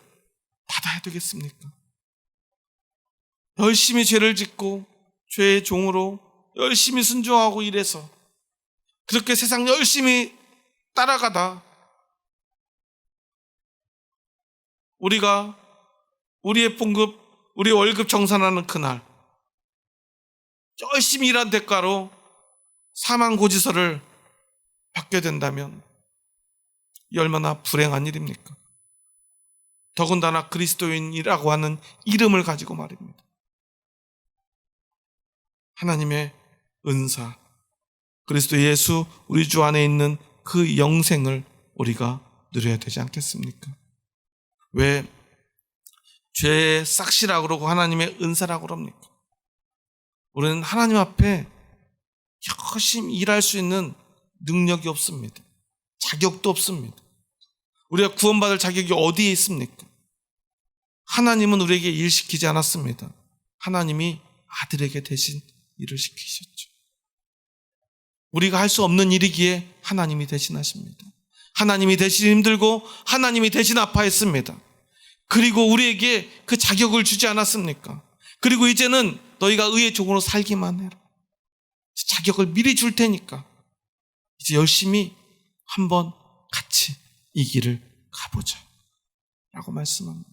받아야 되겠습니까? 열심히 죄를 짓고 죄의 종으로 열심히 순종하고 일해서 그렇게 세상 열심히 따라가다 우리가 우리의 봉급, 우리 월급 정산하는 그날 열심히 일한 대가로 사망고지서를 받게 된다면 이 얼마나 불행한 일입니까? 더군다나 그리스도인이라고 하는 이름을 가지고 말입니다. 하나님의 은사, 그리스도 예수 우리 주 안에 있는 그 영생을 우리가 누려야 되지 않겠습니까? 왜 죄의 싹시라고 그러고 하나님의 은사라고 그럽니까? 우리는 하나님 앞에 열심히 일할 수 있는 능력이 없습니다. 자격도 없습니다. 우리가 구원받을 자격이 어디에 있습니까? 하나님은 우리에게 일 시키지 않았습니다. 하나님이 아들에게 대신 일을 시키셨죠. 우리가 할 수 없는 일이기에 하나님이 대신하십니다. 하나님이 대신 힘들고 하나님이 대신 아파했습니다. 그리고 우리에게 그 자격을 주지 않았습니까? 그리고 이제는 너희가 의의 종으로 살기만 해라. 자격을 미리 줄 테니까 이제 열심히 한번 같이 이 길을 가보자 라고 말씀합니다.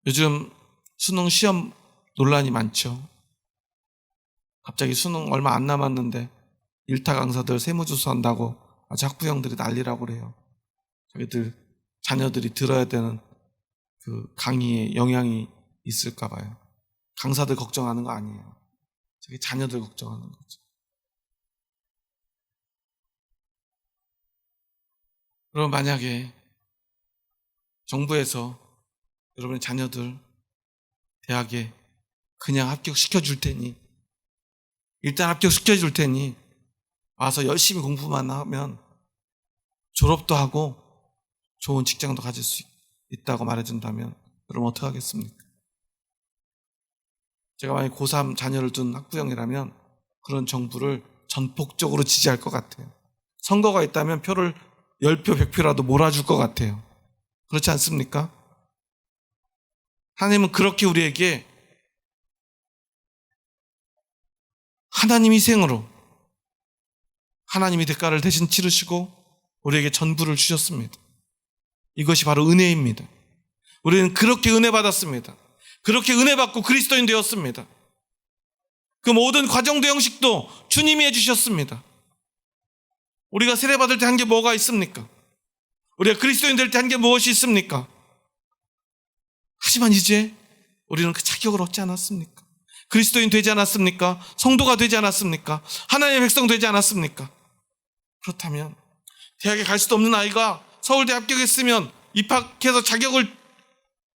요즘 수능 시험 논란이 많죠. 갑자기 수능 얼마 안 남았는데 일타 강사들 세무주수 한다고 아주 학부형들이 난리라고 그래요. 저희들 자녀들이 들어야 되는 그 강의에 영향이 있을까 봐요. 강사들 걱정하는 거 아니에요. 저희 자녀들 걱정하는 거죠. 그럼 만약에 정부에서 여러분의 자녀들 대학에 그냥 합격시켜 줄 테니, 일단 합격시켜 줄 테니 와서 열심히 공부만 하면 졸업도 하고 좋은 직장도 가질 수 있다고 말해준다면 여러분 어떻게 하겠습니까? 제가 만약 고3 자녀를 둔 학부형이라면 그런 정부를 전폭적으로 지지할 것 같아요. 선거가 있다면 표를 10표, 100표라도 몰아줄 것 같아요. 그렇지 않습니까? 하나님은 그렇게 우리에게 하나님 희생으로 하나님이 대가를 대신 치르시고 우리에게 전부를 주셨습니다. 이것이 바로 은혜입니다. 우리는 그렇게 은혜 받았습니다. 그렇게 은혜 받고 그리스도인 되었습니다. 그 모든 과정도 형식도 주님이 해주셨습니다. 우리가 세례받을 때 한 게 뭐가 있습니까? 우리가 그리스도인 될 때 한 게 무엇이 있습니까? 하지만 이제 우리는 그 자격을 얻지 않았습니까? 그리스도인 되지 않았습니까? 성도가 되지 않았습니까? 하나님의 백성 되지 않았습니까? 그렇다면 대학에 갈 수도 없는 아이가 서울대 합격했으면, 입학해서 자격을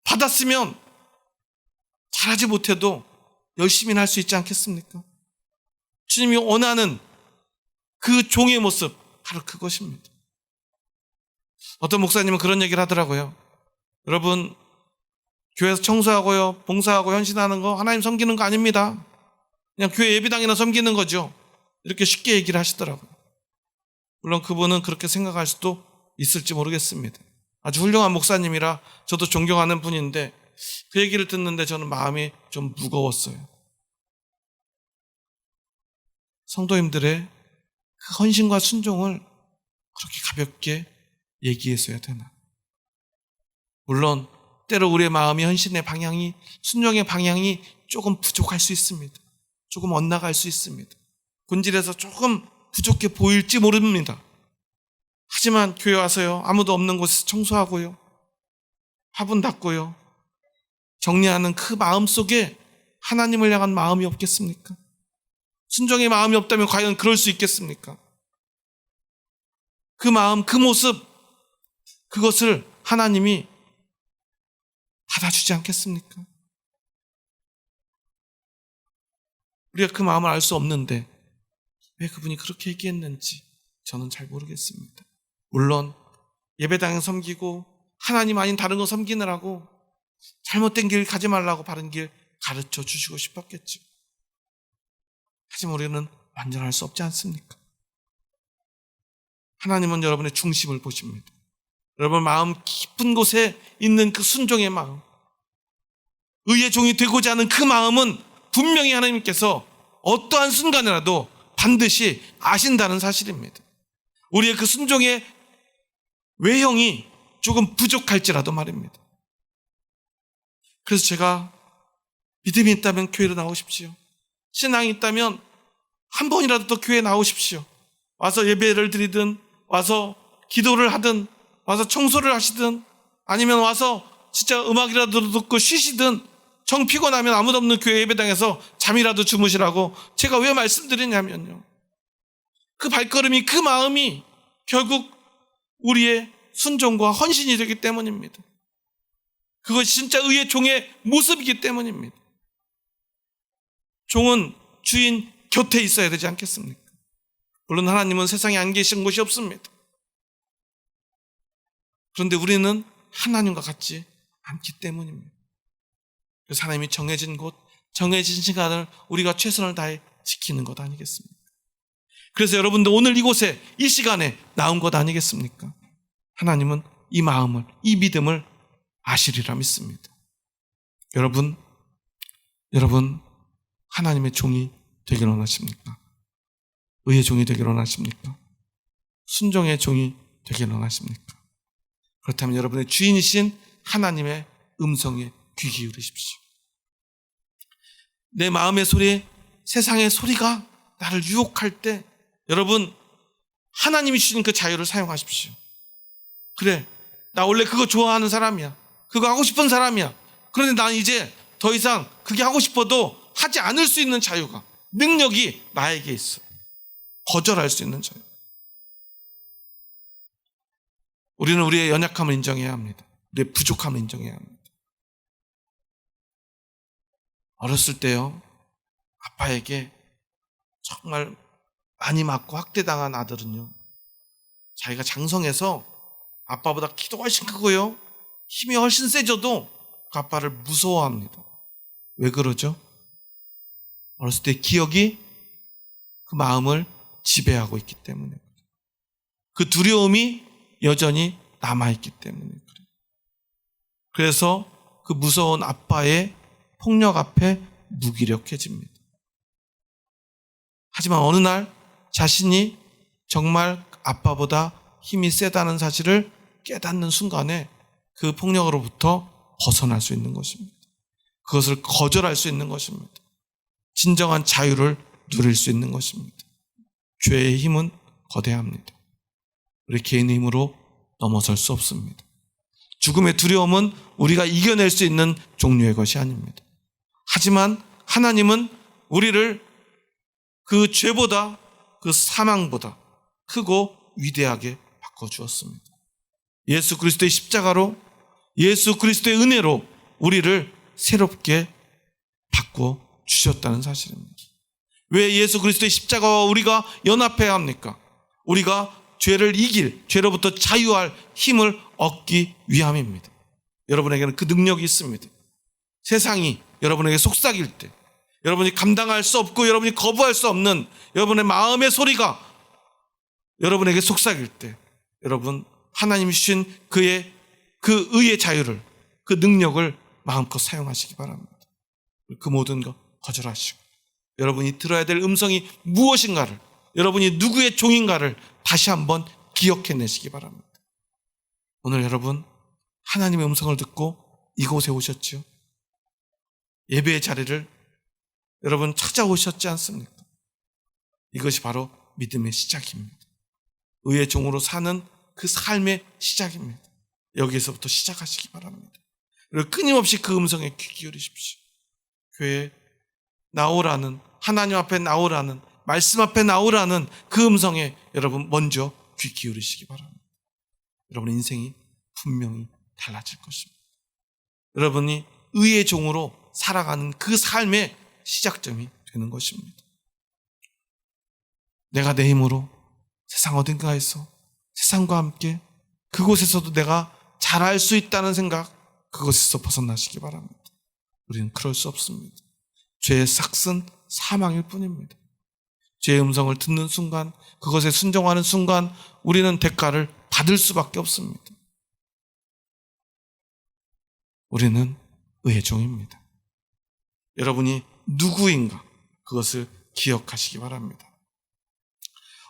받았으면 잘하지 못해도 열심히 할 수 있지 않겠습니까? 주님이 원하는 그 종의 모습, 바로 그것입니다. 어떤 목사님은 그런 얘기를 하더라고요. 여러분, 교회에서 청소하고요, 봉사하고 헌신하는 거 하나님 섬기는 거 아닙니다. 그냥 교회 예배당이나 섬기는 거죠. 이렇게 쉽게 얘기를 하시더라고요. 물론 그분은 그렇게 생각할 수도 있을지 모르겠습니다. 아주 훌륭한 목사님이라 저도 존경하는 분인데 그 얘기를 듣는데 저는 마음이 좀 무거웠어요. 성도님들의 그 헌신과 순종을 그렇게 가볍게 얘기해서야 되나? 물론 때로 우리의 마음이, 헌신의 방향이, 순종의 방향이 조금 부족할 수 있습니다. 조금 엇나갈 수 있습니다. 본질에서 조금 부족해 보일지 모릅니다. 하지만 교회 와서요, 아무도 없는 곳에서 청소하고요, 화분 닦고요, 정리하는 그 마음 속에 하나님을 향한 마음이 없겠습니까? 순종의 마음이 없다면 과연 그럴 수 있겠습니까? 그 마음, 그 모습, 그것을 하나님이 받아주지 않겠습니까? 우리가 그 마음을 알 수 없는데 왜 그분이 그렇게 얘기했는지 저는 잘 모르겠습니다. 물론 예배당에 섬기고 하나님 아닌 다른 거 섬기느라고 잘못된 길 가지 말라고 바른 길 가르쳐 주시고 싶었겠죠. 하지만 우리는 완전할 수 없지 않습니까? 하나님은 여러분의 중심을 보십니다. 여러분 마음 깊은 곳에 있는 그 순종의 마음, 의의 종이 되고자 하는 그 마음은 분명히 하나님께서 어떠한 순간이라도 반드시 아신다는 사실입니다. 우리의 그 순종의 외형이 조금 부족할지라도 말입니다. 그래서 제가 믿음이 있다면 교회로 나오십시오. 신앙이 있다면 한 번이라도 더 교회에 나오십시오. 와서 예배를 드리든, 와서 기도를 하든, 와서 청소를 하시든, 아니면 와서 진짜 음악이라도 듣고 쉬시든, 정 피곤하면 아무도 없는 교회 예배당에서 잠이라도 주무시라고 제가 왜 말씀드리냐면요, 그 발걸음이, 그 마음이 결국 우리의 순종과 헌신이 되기 때문입니다. 그것이 진짜 의의 종의 모습이기 때문입니다. 종은 주인 곁에 있어야 되지 않겠습니까? 물론 하나님은 세상에 안 계신 곳이 없습니다. 그런데 우리는 하나님과 같지 않기 때문입니다. 그래서 하나님이 정해진 곳, 정해진 시간을 우리가 최선을 다해 지키는 것 아니겠습니까? 그래서 여러분들 오늘 이곳에, 이 시간에 나온 것 아니겠습니까? 하나님은 이 마음을, 이 믿음을 아시리라 믿습니다. 여러분 하나님의 종이 되기를 원하십니까? 의의 종이 되기를 원하십니까? 순종의 종이 되기를 원하십니까? 그렇다면 여러분의 주인이신 하나님의 음성에 귀 기울이십시오. 내 마음의 소리, 세상의 소리가 나를 유혹할 때 여러분 하나님이 주신 그 자유를 사용하십시오. 그래, 나 원래 그거 좋아하는 사람이야. 그거 하고 싶은 사람이야. 그런데 난 이제 더 이상 그게 하고 싶어도 하지 않을 수 있는 자유가, 능력이 나에게 있어. 거절할 수 있는 자유. 우리는 우리의 연약함을 인정해야 합니다. 우리의 부족함을 인정해야 합니다. 어렸을 때요, 아빠에게 정말 많이 맞고 학대당한 아들은요, 자기가 장성해서 아빠보다 키도 훨씬 크고요, 힘이 훨씬 세져도 그 아빠를 무서워합니다. 왜 그러죠? 어렸을 때 기억이 그 마음을 지배하고 있기 때문에, 그 두려움이 여전히 남아있기 때문에 그래요. 그래서 그 무서운 아빠의 폭력 앞에 무기력해집니다. 하지만 어느 날 자신이 정말 아빠보다 힘이 세다는 사실을 깨닫는 순간에 그 폭력으로부터 벗어날 수 있는 것입니다. 그것을 거절할 수 있는 것입니다. 진정한 자유를 누릴 수 있는 것입니다. 죄의 힘은 거대합니다. 우리 개인의 힘으로 넘어설 수 없습니다. 죽음의 두려움은 우리가 이겨낼 수 있는 종류의 것이 아닙니다. 하지만 하나님은 우리를 그 죄보다, 그 사망보다 크고 위대하게 바꿔주었습니다. 예수 그리스도의 십자가로, 예수 그리스도의 은혜로 우리를 새롭게 바꿔주셨다는 사실입니다. 왜 예수 그리스도의 십자가와 우리가 연합해야 합니까? 우리가 죄를 이길, 죄로부터 자유할 힘을 얻기 위함입니다. 여러분에게는 그 능력이 있습니다. 세상이 여러분에게 속삭일 때, 여러분이 감당할 수 없고 여러분이 거부할 수 없는 여러분의 마음의 소리가 여러분에게 속삭일 때, 여러분 하나님이 주신 그 의의 자유를, 그 능력을 마음껏 사용하시기 바랍니다. 그 모든 것 거절하시고 여러분이 들어야 될 음성이 무엇인가를, 여러분이 누구의 종인가를 다시 한번 기억해내시기 바랍니다. 오늘 여러분 하나님의 음성을 듣고 이곳에 오셨죠? 예배의 자리를 여러분 찾아오셨지 않습니까? 이것이 바로 믿음의 시작입니다. 의의 종으로 사는 그 삶의 시작입니다. 여기에서부터 시작하시기 바랍니다. 그리고 끊임없이 그 음성에 귀 기울이십시오. 교회에 나오라는, 하나님 앞에 나오라는, 말씀 앞에 나오라는 그 음성에 여러분 먼저 귀 기울이시기 바랍니다. 여러분의 인생이 분명히 달라질 것입니다. 여러분이 의의 종으로 살아가는 그 삶의 시작점이 되는 것입니다. 내가 내 힘으로 세상 어딘가에서 세상과 함께 그곳에서도 내가 잘할 수 있다는 생각, 그것에서 벗어나시기 바랍니다. 우리는 그럴 수 없습니다. 죄의 삭은 사망일 뿐입니다. 죄의 음성을 듣는 순간, 그것에 순종하는 순간 우리는 대가를 받을 수밖에 없습니다. 우리는 의의 종입니다. 여러분이 누구인가, 그것을 기억하시기 바랍니다.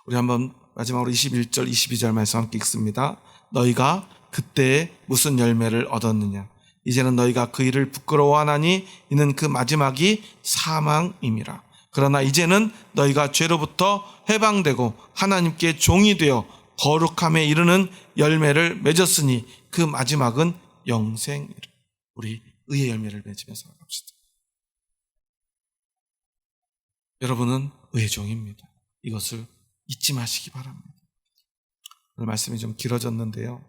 우리 한번 마지막으로 21절, 22절 말씀 함께 읽습니다. 너희가 그때에 무슨 열매를 얻었느냐? 이제는 너희가 그 일을 부끄러워하나니 이는 그 마지막이 사망임이라. 그러나 이제는 너희가 죄로부터 해방되고 하나님께 종이 되어 거룩함에 이르는 열매를 맺었으니 그 마지막은 영생이라. 우리 의의 열매를 맺으며 살아갑시다. 여러분은 의의 종입니다. 이것을 잊지 마시기 바랍니다. 오늘 말씀이 좀 길어졌는데요,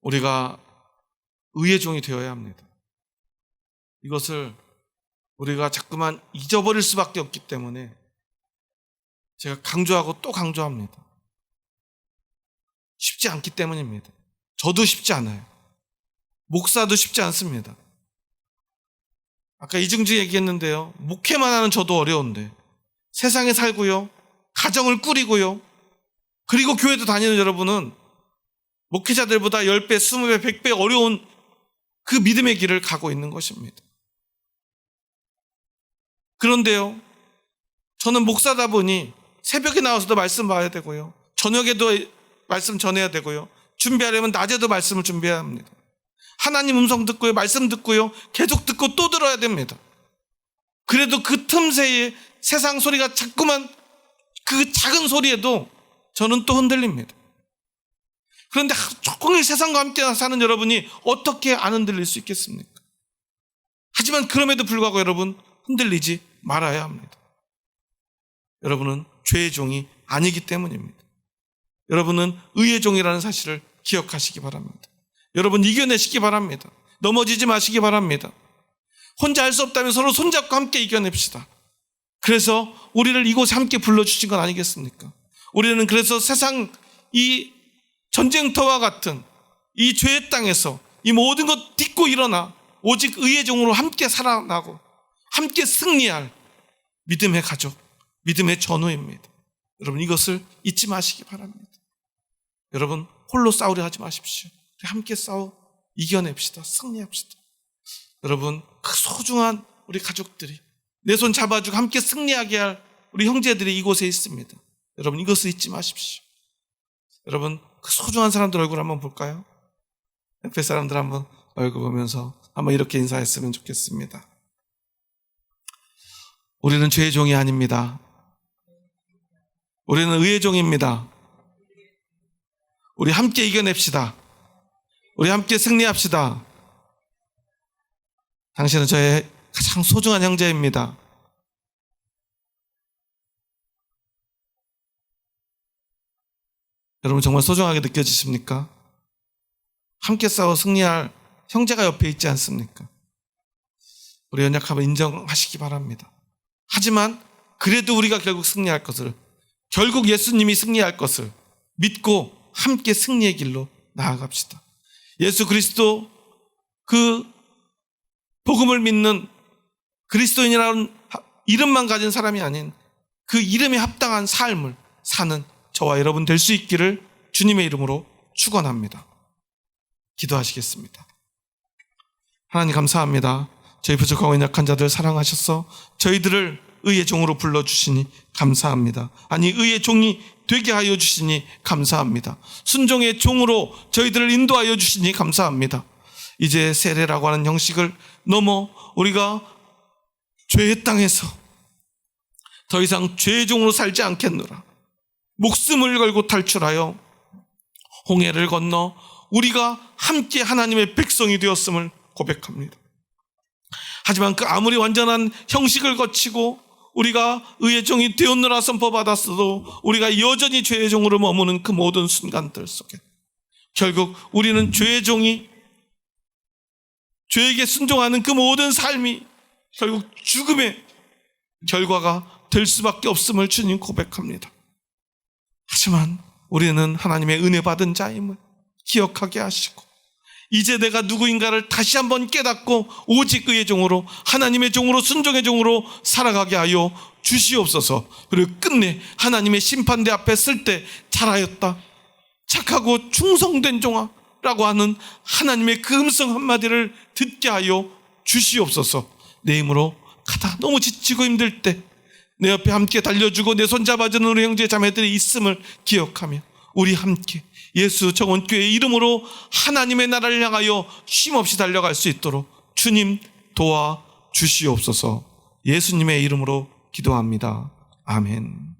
우리가 의의 종이 되어야 합니다. 이것을 우리가 자꾸만 잊어버릴 수밖에 없기 때문에 제가 강조하고 또 강조합니다. 쉽지 않기 때문입니다. 저도 쉽지 않아요. 목사도 쉽지 않습니다. 아까 이중주 얘기했는데요, 목회만 하는 저도 어려운데 세상에 살고요, 가정을 꾸리고요, 그리고 교회도 다니는 여러분은 목회자들보다 10배, 20배, 100배 어려운 그 믿음의 길을 가고 있는 것입니다. 그런데요, 저는 목사다 보니 새벽에 나와서도 말씀 봐야 되고요, 저녁에도 말씀 전해야 되고요, 준비하려면 낮에도 말씀을 준비해야 합니다. 하나님 음성 듣고요, 말씀 듣고요, 계속 듣고 또 들어야 됩니다. 그래도 그 틈새에 세상 소리가 자꾸만, 그 작은 소리에도 저는 또 흔들립니다. 그런데 종일 세상과 함께 사는 여러분이 어떻게 안 흔들릴 수 있겠습니까? 하지만 그럼에도 불구하고 여러분, 흔들리지 말아야 합니다. 여러분은 죄의 종이 아니기 때문입니다. 여러분은 의의 종이라는 사실을 기억하시기 바랍니다. 여러분 이겨내시기 바랍니다. 넘어지지 마시기 바랍니다. 혼자 할 수 없다면 서로 손잡고 함께 이겨냅시다. 그래서 우리를 이곳에 함께 불러주신 건 아니겠습니까? 우리는 그래서 세상 이 전쟁터와 같은 이 죄의 땅에서 이 모든 것 딛고 일어나 오직 의의 종으로 함께 살아나고 함께 승리할 믿음의 가족, 믿음의 전우입니다. 여러분 이것을 잊지 마시기 바랍니다. 여러분 홀로 싸우려 하지 마십시오. 우리 함께 싸워 이겨냅시다. 승리합시다. 여러분 그 소중한 우리 가족들이 내 손 잡아주고 함께 승리하게 할 우리 형제들이 이곳에 있습니다. 여러분 이것을 잊지 마십시오. 여러분 그 소중한 사람들 얼굴 한번 볼까요? 옆에 사람들 한번 얼굴 보면서 한번 이렇게 인사했으면 좋겠습니다. 우리는 죄의 종이 아닙니다. 우리는 의의 종입니다. 우리 함께 이겨냅시다. 우리 함께 승리합시다. 당신은 저의 가장 소중한 형제입니다. 여러분 정말 소중하게 느껴지십니까? 함께 싸워 승리할 형제가 옆에 있지 않습니까? 우리 연약함을 인정하시기 바랍니다. 하지만 그래도 우리가 결국 승리할 것을, 결국 예수님이 승리할 것을 믿고 함께 승리의 길로 나아갑시다. 예수 그리스도 그 복음을 믿는 그리스도인이라는 이름만 가진 사람이 아닌 그 이름에 합당한 삶을 사는 저와 여러분 될 수 있기를 주님의 이름으로 축원합니다. 기도하시겠습니다. 하나님 감사합니다. 저희 부족하고 연약한 자들 사랑하셔서 저희들을 의의 종으로 불러주시니 감사합니다. 아니 의의 종이 되게 하여 주시니 감사합니다. 순종의 종으로 저희들을 인도하여 주시니 감사합니다. 이제 세례라고 하는 형식을 넘어 우리가 죄의 땅에서 더 이상 죄의 종으로 살지 않겠노라. 목숨을 걸고 탈출하여 홍해를 건너 우리가 함께 하나님의 백성이 되었음을 고백합니다. 하지만 그 아무리 완전한 형식을 거치고 우리가 의의 종이 되었노라 선포받았어도 우리가 여전히 죄의 종으로 머무는 그 모든 순간들 속에 결국 우리는 죄의 종이 죄에게 순종하는 그 모든 삶이 결국 죽음의 결과가 될 수밖에 없음을 주님 고백합니다. 하지만 우리는 하나님의 은혜 받은 자임을 기억하게 하시고 이제 내가 누구인가를 다시 한번 깨닫고 오직 의의 종으로 하나님의 종으로 순종의 종으로 살아가게 하여 주시옵소서. 그리고 끝내 하나님의 심판대 앞에 쓸 때 잘하였다, 착하고 충성된 종아라고 하는 하나님의 그 음성 한마디를 듣게 하여 주시옵소서. 내 힘으로 가다 너무 지치고 힘들 때 내 옆에 함께 달려주고 내 손 잡아주는 우리 형제 자매들이 있음을 기억하며 우리 함께 예수 정원교회의 이름으로 하나님의 나라를 향하여 쉼없이 달려갈 수 있도록 주님 도와주시옵소서. 예수님의 이름으로 기도합니다. 아멘.